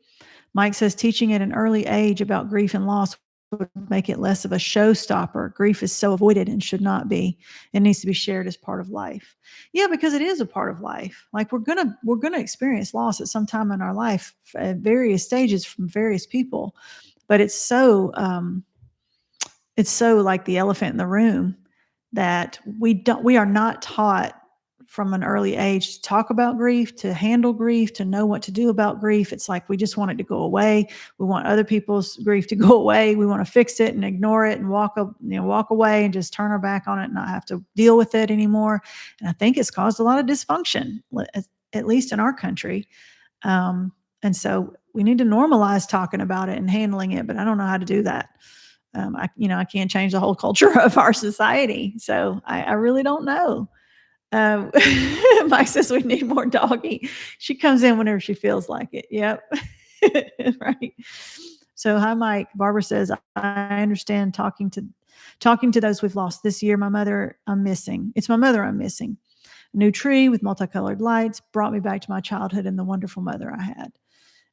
Mike says, teaching at an early age about grief and loss would make it less of a showstopper. Grief is so avoided and should not be. It needs to be shared as part of life. Yeah, because it is a part of life. Like we're gonna experience loss at some time in our life at various stages from various people, but it's so like the elephant in the room that we are not taught from an early age to talk about grief, to handle grief, to know what to do about grief. It's like we just want it to go away. We want other people's grief to go away. We want to fix it and ignore it and walk away and just turn our back on it and not have to deal with it anymore. And I think it's caused a lot of dysfunction, at least in our country. And so we need to normalize talking about it and handling it, but I don't know how to do that. I can't change the whole culture of our society, so I really don't know. Um, Mike says we need more doggy. She comes in whenever she feels like it. Yep. Right. So hi, Mike. Barbara says, I understand talking to those we've lost this year. My mother I'm missing. It's my mother I'm missing. A new tree with multicolored lights brought me back to my childhood and the wonderful mother I had.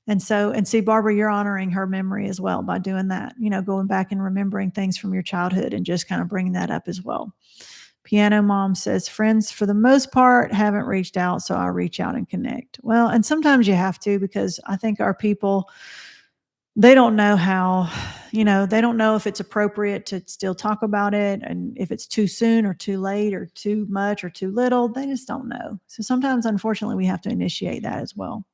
And see, Barbara, you're honoring her memory as well by doing that, going back and remembering things from your childhood and just kind of bringing that up as well. Piano Mom says, friends, for the most part, haven't reached out, so I'll reach out and connect. Well, and sometimes you have to, because I think our people, they don't know how, they don't know if it's appropriate to still talk about it, and if it's too soon or too late or too much or too little. They just don't know. So sometimes, unfortunately, we have to initiate that as well.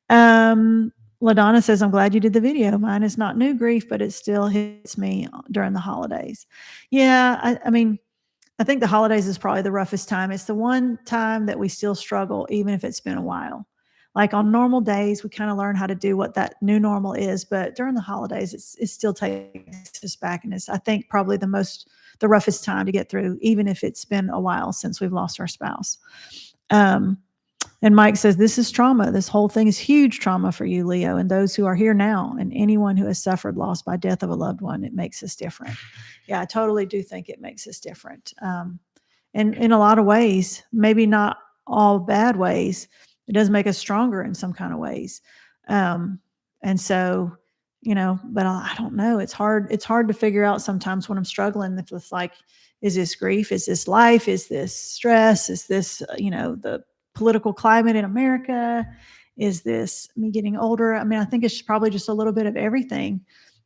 LaDonna says, I'm glad you did the video. Mine is not new grief, but it still hits me during the holidays. Yeah, I mean, I think the holidays is probably the roughest time. It's the one time that we still struggle, even if it's been a while. Like on normal days, we kind of learn how to do what that new normal is, but during the holidays, it still takes us back. And it's, I think, probably the roughest time to get through, even if it's been a while since we've lost our spouse. And Mike says, this is trauma. This whole thing is huge trauma for you, Leo, and those who are here now, and anyone who has suffered loss by death of a loved one. It makes us different. Yeah, I totally do think it makes us different. And in a lot of ways, maybe not all bad ways, it does make us stronger in some kind of ways. And so, but I don't know. It's hard to figure out sometimes when I'm struggling, if it's like, is this grief? Is this life? Is this stress? Is this, the political climate in America? Is this me getting older? I mean, I think it's probably just a little bit of everything,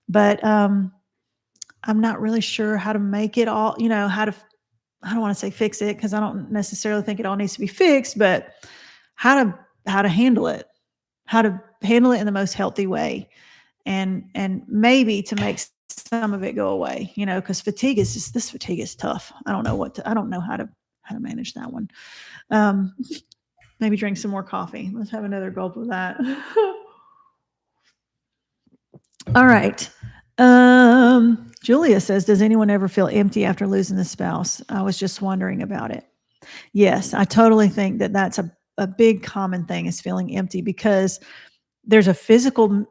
but I'm not really sure how to make it all, I don't want to say fix it, because I don't necessarily think it all needs to be fixed, but how to handle it, in the most healthy way, and maybe to make some of it go away, because fatigue is tough. I don't know how to manage that one. Maybe drink some more coffee. Let's have another gulp of that. All right. Julia says, does anyone ever feel empty after losing the spouse? I was just wondering about it. Yes, I totally think that that's a big common thing, is feeling empty, because there's a physical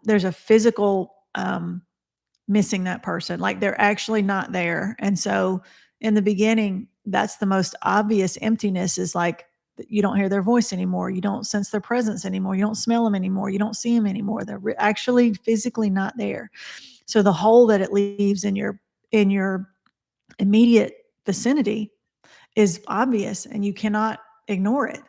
missing that person. Like they're actually not there. And so in the beginning, that's the most obvious emptiness, is like, you don't hear their voice anymore. You don't sense their presence anymore. You don't smell them anymore. You don't see them anymore. They're actually physically not there. So the hole that it leaves in your immediate vicinity is obvious, and you cannot ignore it.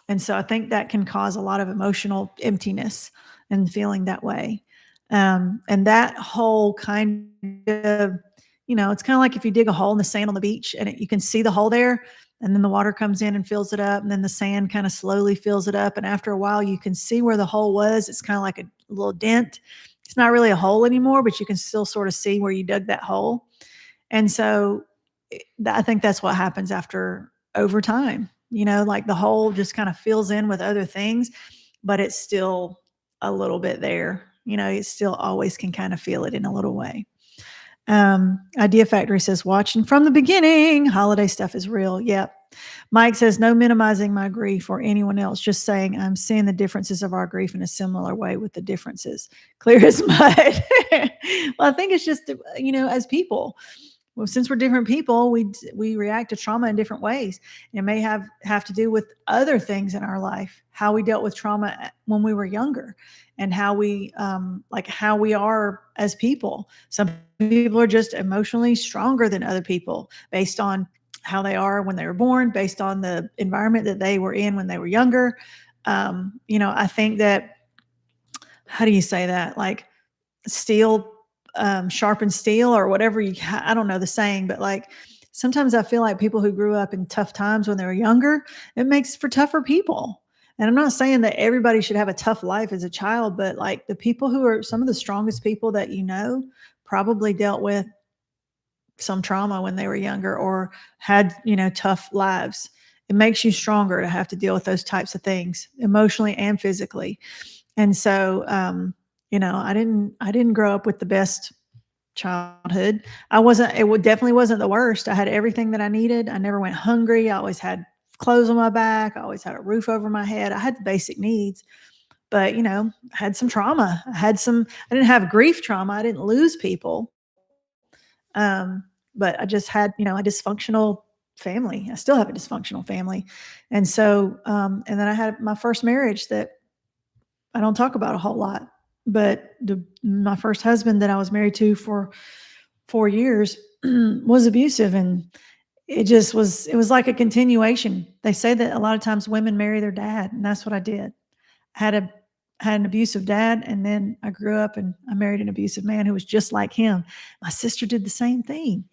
And so I think that can cause a lot of emotional emptiness and feeling that way. And that hole kind of, it's kind of like if you dig a hole in the sand on the beach, and you can see the hole there, and then the water comes in and fills it up, and then the sand kind of slowly fills it up. And after a while, you can see where the hole was. It's kind of like a little dent. It's not really a hole anymore, but you can still sort of see where you dug that hole. And so I think that's what happens over time. Like the hole just kind of fills in with other things, but it's still a little bit there. It still always can kind of feel it in a little way. Idea Factory says, watching from the beginning, holiday stuff is real. Yep. Mike says, no minimizing my grief or anyone else, just saying I'm seeing the differences of our grief in a similar way with the differences. Clear as mud. Well, I think it's just, as people, Well, since we're different people, we react to trauma in different ways. It may have to do with other things in our life, how we dealt with trauma when we were younger, and how we like how we are as people. Some people are just emotionally stronger than other people based on how they are when they were born, based on the environment that they were in when they were younger. I think that, how do you say that? Like steel sharpens steel or whatever I don't know the saying, but like sometimes I feel like people who grew up in tough times when they were younger, it makes for tougher people. And I'm not saying that everybody should have a tough life as a child, but like the people who are some of the strongest people that probably dealt with some trauma when they were younger or had, tough lives. It makes you stronger to have to deal with those types of things emotionally and physically. And so, I didn't grow up with the best childhood. Definitely wasn't the worst. I had everything that I needed. I never went hungry. I always had clothes on my back. I always had a roof over my head. I had the basic needs, but, I had some trauma. I didn't have grief trauma. I didn't lose people. Um, but I just had, a dysfunctional family. I still have a dysfunctional family. And so, and then I had my first marriage that I don't talk about a whole lot, but my first husband that I was married to for 4 years was abusive, and it was like a continuation. They say that a lot of times women marry their dad, and that's what I did. I had an abusive dad, and then I grew up and I married an abusive man who was just like him. My sister did the same thing.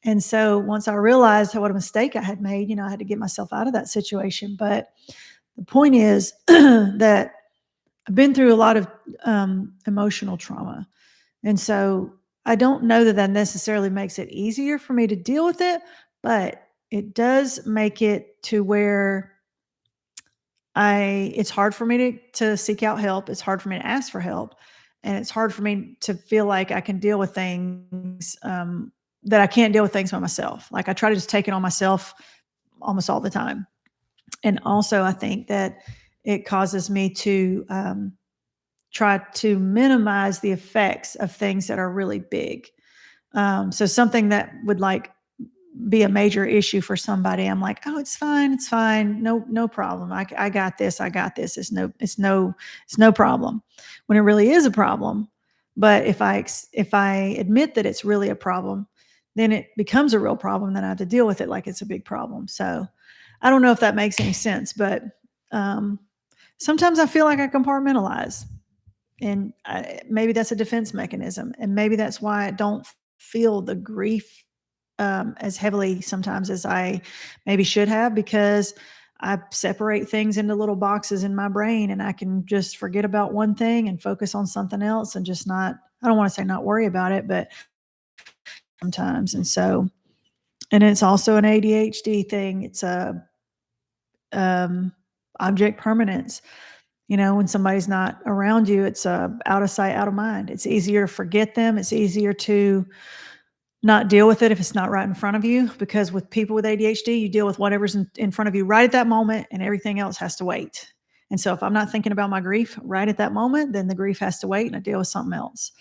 And so once I realized what a mistake I had made, I had to get myself out of that situation. But the point is that I've been through a lot of emotional trauma. And so I don't know that that necessarily makes it easier for me to deal with it, but it does make it to where it's hard for me to seek out help. It's hard for me to ask for help. And it's hard for me to feel like I can deal with things that I can't deal with things by myself. Like I try to just take it on myself almost all the time. And also, I think that it causes me to try to minimize the effects of things that are really big. So something that would like be a major issue for somebody, I'm like, oh, it's fine, no problem. I got this, I got this. It's no problem. When it really is a problem, but if I admit that it's really a problem, then it becomes a real problem. Then I have to deal with it like it's a big problem. So I don't know if that makes any sense, but um, sometimes I feel like I compartmentalize. And maybe that's a defense mechanism. And maybe that's why I don't feel the grief as heavily sometimes as I maybe should have, because I separate things into little boxes in my brain and I can just forget about one thing and focus on something else and just not, I don't want to say not worry about it, but sometimes. And so, and it's also an ADHD thing. It's a um, object permanence. When somebody's not around you, it's out of sight, out of mind. It's easier to forget them. It's easier to not deal with it if it's not right in front of you, because with people with ADHD, you deal with whatever's in front of you right at that moment, and everything else has to wait. And so if I'm not thinking about my grief right at that moment, then the grief has to wait and I deal with something else.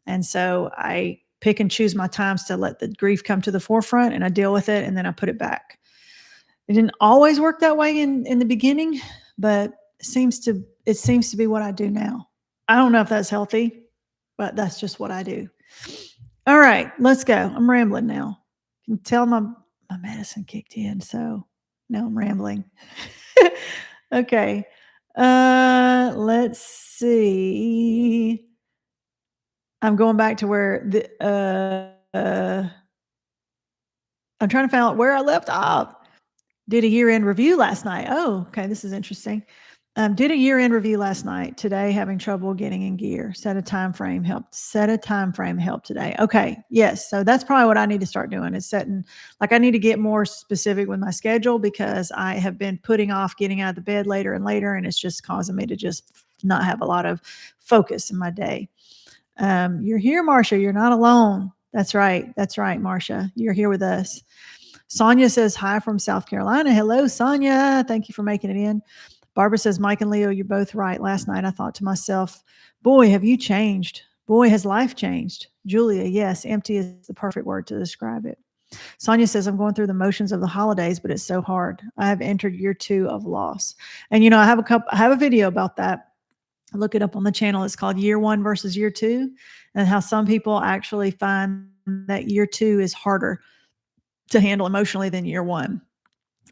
And so I pick and choose my times to let the grief come to the forefront, and I deal with it and then I put it back. It didn't always work that way in the beginning, but it seems to be what I do now. I don't know if that's healthy, but that's just what I do. All right, let's go. I'm rambling now. You can tell my medicine kicked in, so now I'm rambling. Okay. Let's see. I'm going back to where I'm trying to find out where I left off. Did a year-end review last night. Oh, okay, this is interesting. Did a year-end review last night. Today, having trouble getting in gear. Set a time frame. Help today. Okay, yes. So that's probably what I need to start doing, is setting, like I need to get more specific with my schedule, because I have been putting off getting out of the bed later and later, and it's just causing me to just not have a lot of focus in my day. You're here, Marcia. You're not alone. That's right. That's right, Marcia. You're here with us. Sonia says hi from South Carolina. Hello, Sonia. Thank you for making it in. Barbara says, Mike and Leo, you're both right. Last night I thought to myself, boy, have you changed. Boy, has life changed. Julia, yes, empty is the perfect word to describe it. Sonia says, I'm going through the motions of the holidays, but it's so hard. I have entered year 2 of loss. And I have a video about that. Look it up on the channel. It's called Year 1 versus Year 2, and how some people actually find that year 2 is harder to handle emotionally than year 1.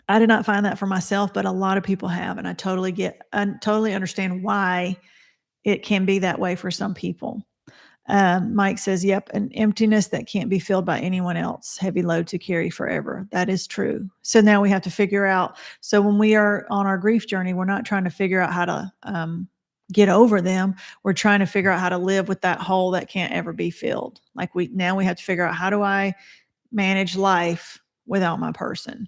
I did not find that for myself, but a lot of people have, and I totally understand why it can be that way for some people. Mike says, yep, an emptiness that can't be filled by anyone else, heavy load to carry forever. That is true. So now we have to figure out. So when we are on our grief journey, we're not trying to figure out how to get over them. We're trying to figure out how to live with that hole that can't ever be filled. Like we have to figure out, how do I manage life without my person?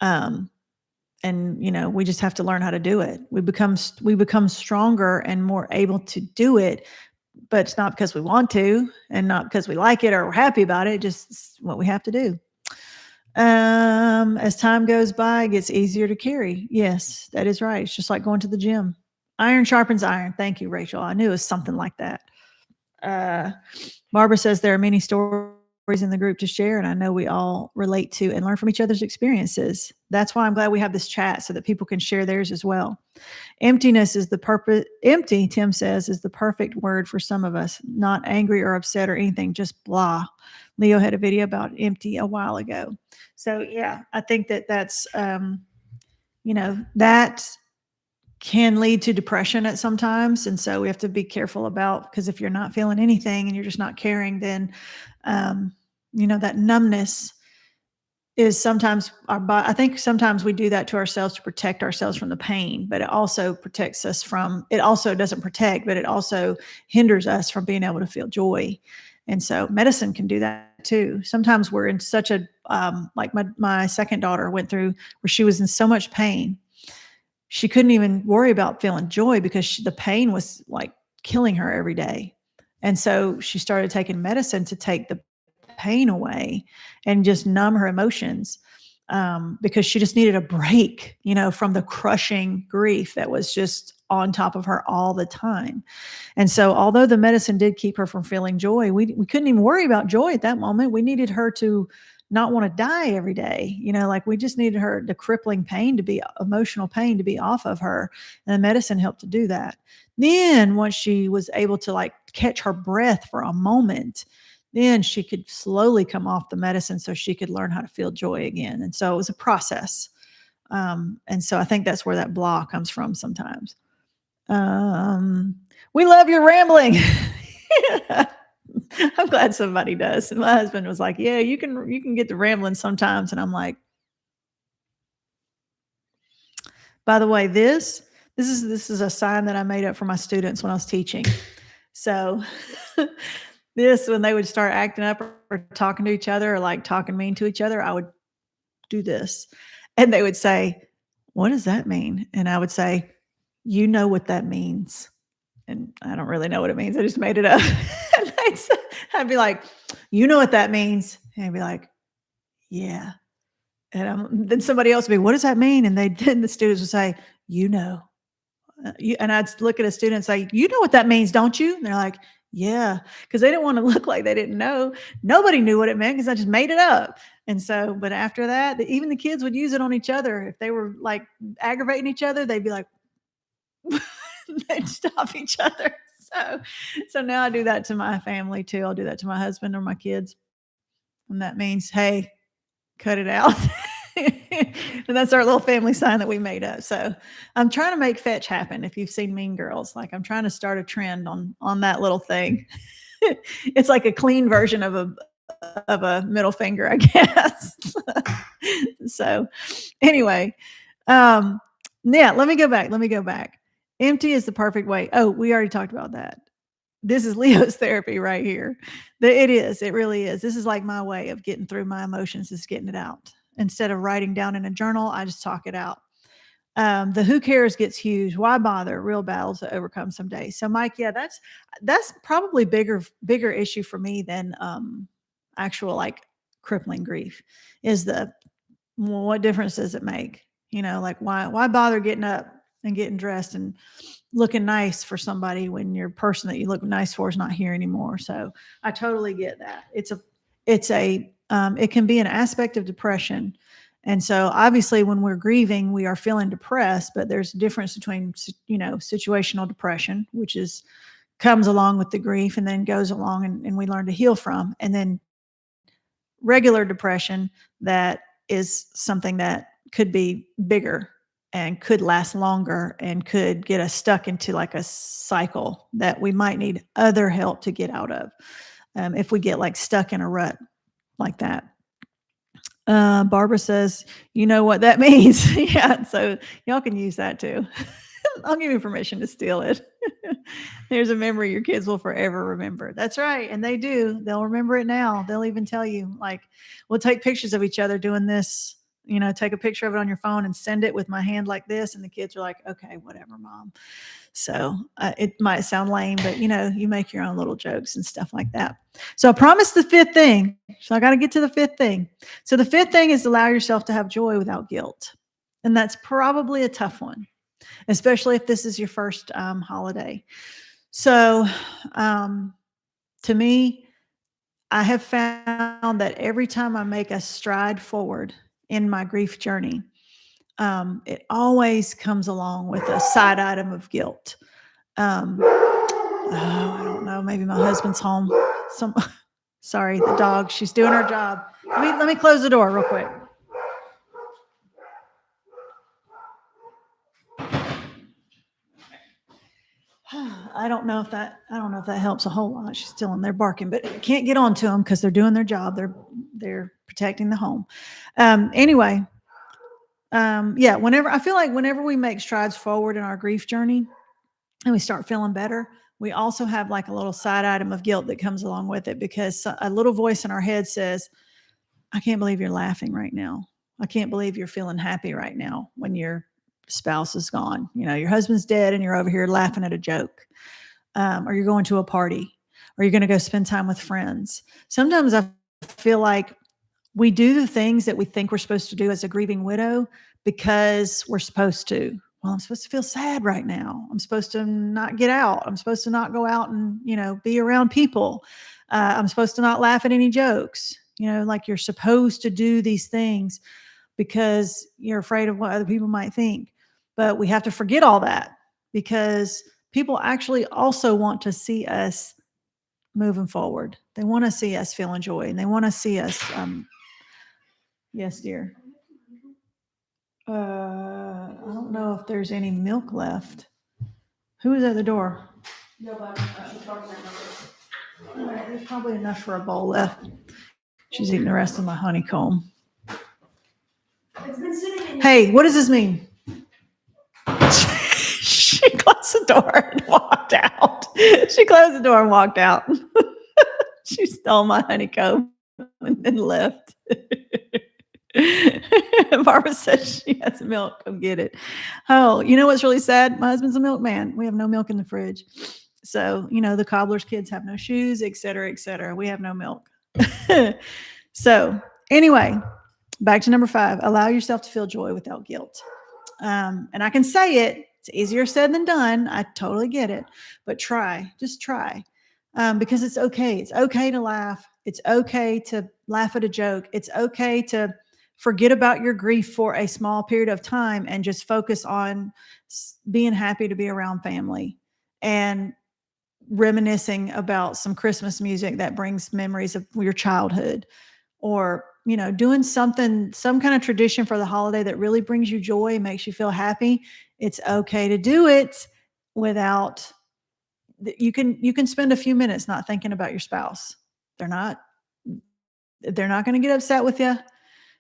And we just have to learn how to do it. We become stronger and more able to do it, but it's not because we want to, and not because we like it or we're happy about it. Just what we have to do. As time goes by, it gets easier to carry. Yes, that is right. It's just like going to the gym. Iron sharpens iron. Thank you, Rachel. I knew it was something like that. Barbara says there are many stories in the group to share, and I know we all relate to and learn from each other's experiences. That's why I'm glad we have this chat, so that people can share theirs as well. Emptiness is the purpose. Empty, Tim says, is the perfect word for some of us. Not angry or upset or anything, just blah. Leo had a video about empty a while ago. So yeah, I think that's that can lead to depression at sometimes. And so we have to be careful about, because if you're not feeling anything and you're just not caring, then, that numbness is sometimes I think sometimes we do that to ourselves to protect ourselves from the pain, but it also protects us from, it also doesn't protect, but it also hinders us from being able to feel joy. And so medicine can do that too. Sometimes we're in such a, like my second daughter went through, where she was in so much pain. She couldn't even worry about feeling joy because the pain was like killing her every day. And so she started taking medicine to take the pain away and just numb her emotions, because she just needed a break, from the crushing grief that was just on top of her all the time. And so although the medicine did keep her from feeling joy, we couldn't even worry about joy at that moment. We needed her to not want to die every day. Like we just needed the crippling pain emotional pain to be off of her. And the medicine helped to do that. Then once she was able to like catch her breath for a moment, then she could slowly come off the medicine so she could learn how to feel joy again. And so it was a process. And so I think that's where that blah comes from sometimes. We love your rambling. I'm glad somebody does. And my husband was like, yeah, you can get the rambling sometimes. And I'm like, by the way, this is a sign that I made up for my students when I was teaching. So when they would start acting up or talking to each other or like talking mean to each other, I would do this. And they would say, what does that mean? And I would say, you know what that means. And I don't really know what it means. I just made it up. And I'd be like, you know what that means? And I'd be like, yeah. And then somebody else would be, what does that mean? And then the students would say, you know. And I'd look at a student and say, you know what that means, don't you? And they're like, yeah, because they didn't want to look like they didn't know. Nobody knew what it meant because I just made it up. And so, but after that, even the kids would use it on each other. If they were like aggravating each other, they'd be like, they'd stop each other. So now I do that to my family too. I'll do that to my husband or my kids. And that means, hey, cut it out. And that's our little family sign that we made up. So I'm trying to make fetch happen. If you've seen Mean Girls, like I'm trying to start a trend on that little thing. It's like a clean version of a middle finger, I guess. So anyway, yeah, let me go back. Empty is the perfect way. Oh, we already talked about that. This is Leo's therapy right here. It really is. This is like my way of getting through my emotions, is getting it out. Instead of writing down in a journal, I just talk it out. The who cares gets huge. Why bother? Real battles to overcome someday. So Mike, yeah, that's probably bigger issue for me than actual like crippling grief. Is what difference does it make? Like why bother getting up and getting dressed and looking nice for somebody when your person that you look nice for is not here anymore. So I totally get that. It can be an aspect of depression. And so obviously when we're grieving, we are feeling depressed, but there's a difference between, situational depression, which is comes along with the grief and then goes along and we learn to heal from. And then regular depression that is something that could be bigger and could last longer and could get us stuck into like a cycle that we might need other help to get out of, if we get like stuck in a rut like that. Barbara says, you know what that means. Yeah, so y'all can use that too. I'll give you permission to steal it. There's a memory your kids will forever remember. That's right. And they do. They'll remember it now. They'll even tell you, like, we'll take pictures of each other doing this, take a picture of it on your phone and send it with my hand like this. And the kids are like, okay, whatever, mom. So it might sound lame, but you make your own little jokes and stuff like that. So I promised the fifth thing. So I got to get to the fifth thing. So the fifth thing is allow yourself to have joy without guilt. And that's probably a tough one, especially if this is your first holiday. So to me, I have found that every time I make a stride forward in my grief journey, it always comes along with a side item of guilt. I don't know. Maybe my husband's home. Sorry, the dog. She's doing her job. Let me close the door real quick. I don't know if that helps a whole lot. She's still in there barking, but can't get on to them because they're doing their job. They're protecting the home. Anyway, yeah. Whenever we make strides forward in our grief journey and we start feeling better, we also have like a little side item of guilt that comes along with it, because a little voice in our head says, I can't believe you're laughing right now. I can't believe you're feeling happy right now when your spouse is gone. Your husband's dead and you're over here laughing at a joke. Or you're going to a party, or you're going to go spend time with friends. Sometimes I feel like we do the things that we think we're supposed to do as a grieving widow because we're supposed to. Well, I'm supposed to feel sad right now. I'm supposed to not get out. I'm supposed to not go out and, be around people. I'm supposed to not laugh at any jokes. Like you're supposed to do these things because you're afraid of what other people might think. But we have to forget all that, because people actually also want to see us moving forward. They want to see us feeling joy, and they want to see us. Yes, dear. I don't know if there's any milk left. Who is at the door? Nobody. All right, there's probably enough for a bowl left. She's eating the rest of my honeycomb. Hey, what does this mean? She closed the door and walked out. She closed the door and walked out. She stole my honeycomb and then left. Barbara says she has milk. Come get it. Oh, you know what's really sad? My husband's a milkman. We have no milk in the fridge. So, the cobbler's kids have no shoes, et cetera, et cetera. We have no milk. So anyway, back to number 5, allow yourself to feel joy without guilt. And I can say it, it's easier said than done. I totally get it, but just try. Because it's okay. It's okay to laugh. It's okay to laugh at a joke. It's okay to forget about your grief for a small period of time and just focus on being happy to be around family and reminiscing about some Christmas music that brings memories of your childhood, or, doing some kind of tradition for the holiday that really brings you joy, makes you feel happy. It's okay to do it without, you can spend a few minutes not thinking about your spouse. They're not going to get upset with you.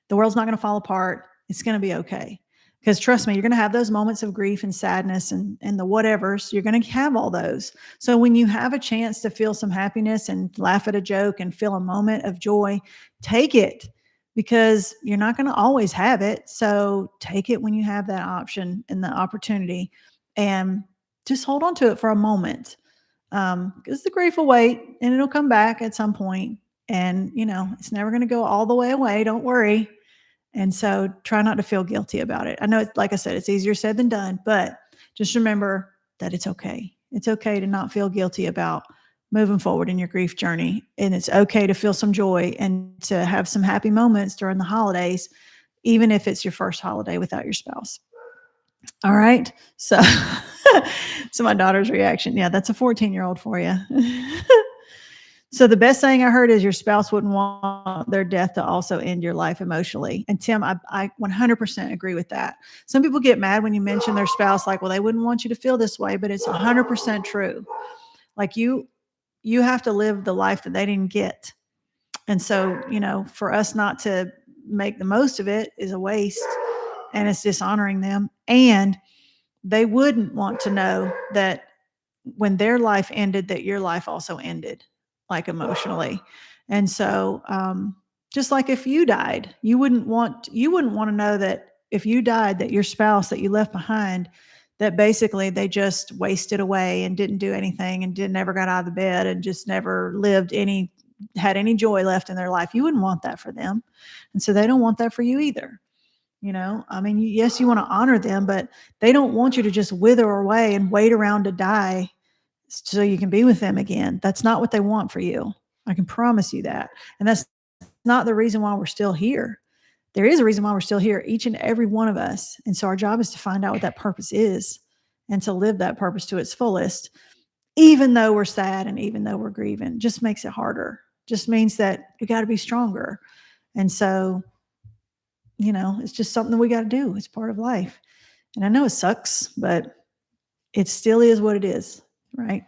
The world's not going to fall apart. It's going to be okay. Because trust me, you're going to have those moments of grief and sadness and the whatevers. You're going to have all those. So when you have a chance to feel some happiness and laugh at a joke and feel a moment of joy, take it, because you're not going to always have it. So take it when you have that option and the opportunity, and just hold on to it for a moment. Because the grief will wait and it'll come back at some point. And, it's never going to go all the way away. Don't worry. And so try not to feel guilty about it. I know, like I said, it's easier said than done, but just remember that it's okay. It's okay to not feel guilty about moving forward in your grief journey. And it's okay to feel some joy and to have some happy moments during the holidays, even if it's your first holiday without your spouse. All right. So, so my daughter's reaction. Yeah, that's a 14-year-old for you. So the best thing I heard is your spouse wouldn't want their death to also end your life emotionally. And Tim, I 100% agree with that. Some people get mad when you mention their spouse, like, well, they wouldn't want you to feel this way, but it's 100% true. Like you have to live the life that they didn't get. And so, for us not to make the most of it is a waste, and it's dishonoring them. And they wouldn't want to know that when their life ended, that your life also ended, like emotionally. And so, just like if you died, you wouldn't want to know that if you died, that your spouse that you left behind, that basically they just wasted away and didn't do anything and never got out of the bed and just never had any joy left in their life. You wouldn't want that for them. And so they don't want that for you either. I mean, yes, you want to honor them, but they don't want you to just wither away and wait around to die so you can be with them again. That's not what they want for you. I can promise you that. And that's not the reason why we're still here. There is a reason why we're still here, each and every one of us. And so our job is to find out what that purpose is and to live that purpose to its fullest, even though we're sad and even though we're grieving. Just makes it harder. Just means that we got to be stronger. And so, it's just something we got to do. It's part of life. And I know it sucks, but it still is what it is, right?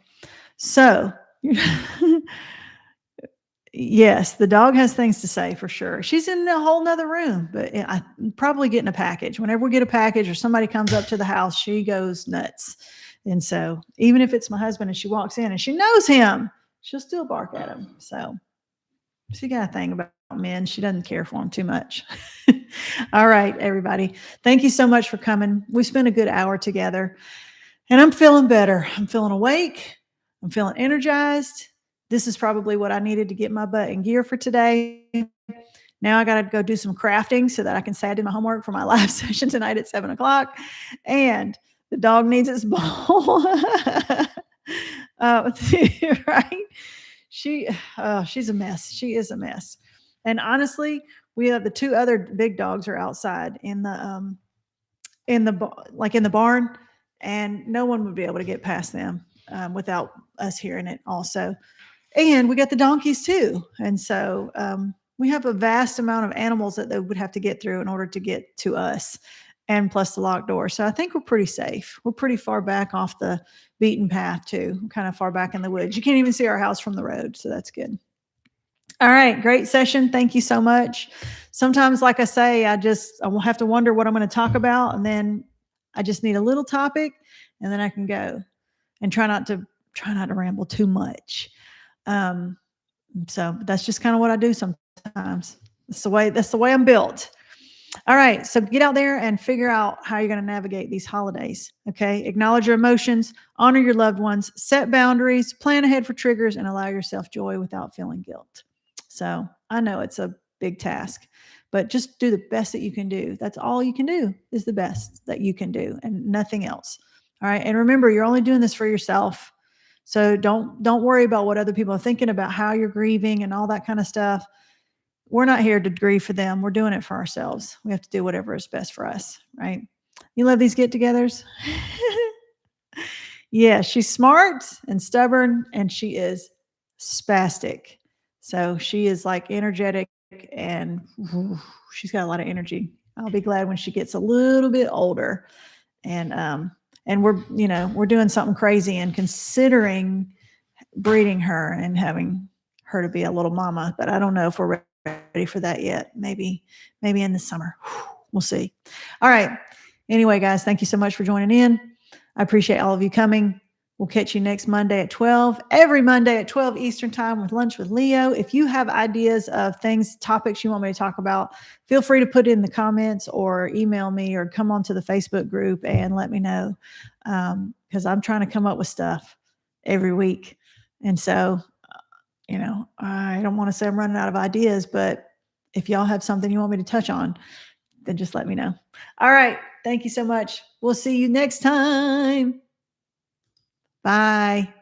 So, yes, the dog has things to say for sure. She's in a whole nother room, but I'm probably getting a package. Whenever we get a package or somebody comes up to the house, she goes nuts. And so even if it's my husband and she walks in and she knows him, she'll still bark at him. So she got a thing about men. She doesn't care for them too much. All right, everybody. Thank you so much for coming. We spent a good hour together and I'm feeling better. I'm feeling awake. I'm feeling energized. This is probably what I needed to get my butt in gear for today. Now I got to go do some crafting so that I can say I did my homework for my live session tonight at 7:00. And the dog needs its bowl. Right? She's a mess. She is a mess. And honestly, we have the two other big dogs are outside in the barn, and no one would be able to get past them without us hearing it also. And we got the donkeys too. And so we have a vast amount of animals that they would have to get through in order to get to us, and plus the locked door. So I think we're pretty safe. We're pretty far back off the beaten path too, kind of far back in the woods. You can't even see our house from the road. So that's good. All right. Great session. Thank you so much. Sometimes, like I say, I will have to wonder what I'm going to talk about. And then I just need a little topic and then I can go and try not to ramble too much. So that's just kind of what I do sometimes. That's the way I'm built. All right. So get out there and figure out how you're going to navigate these holidays. Okay. Acknowledge your emotions, honor your loved ones, set boundaries, plan ahead for triggers, and allow yourself joy without feeling guilt. So I know it's a big task, but just do the best that you can do. That's all you can do is the best that you can do and nothing else. All right. And remember, you're only doing this for yourself. So don't worry about what other people are thinking about how you're grieving and all that kind of stuff. We're not here to grieve for them. We're doing it for ourselves. We have to do whatever is best for us, right? You love these get-togethers? Yeah, she's smart and stubborn, and she is spastic. So she is like energetic, and she's got a lot of energy. I'll be glad when she gets a little bit older. And we're doing something crazy and considering breeding her and having her to be a little mama, but I don't know if we're ready for that yet. Maybe in the summer. We'll see. All right. Anyway, guys, thank you so much for joining in. I appreciate all of you coming. We'll catch you next Monday at 12, every Monday at 12 Eastern time with Lunch with Leo. If you have ideas of topics you want me to talk about, feel free to put it in the comments or email me or come onto the Facebook group and let me know. Because I'm trying to come up with stuff every week. And so, I don't want to say I'm running out of ideas, but if y'all have something you want me to touch on, then just let me know. All right. Thank you so much. We'll see you next time. Bye.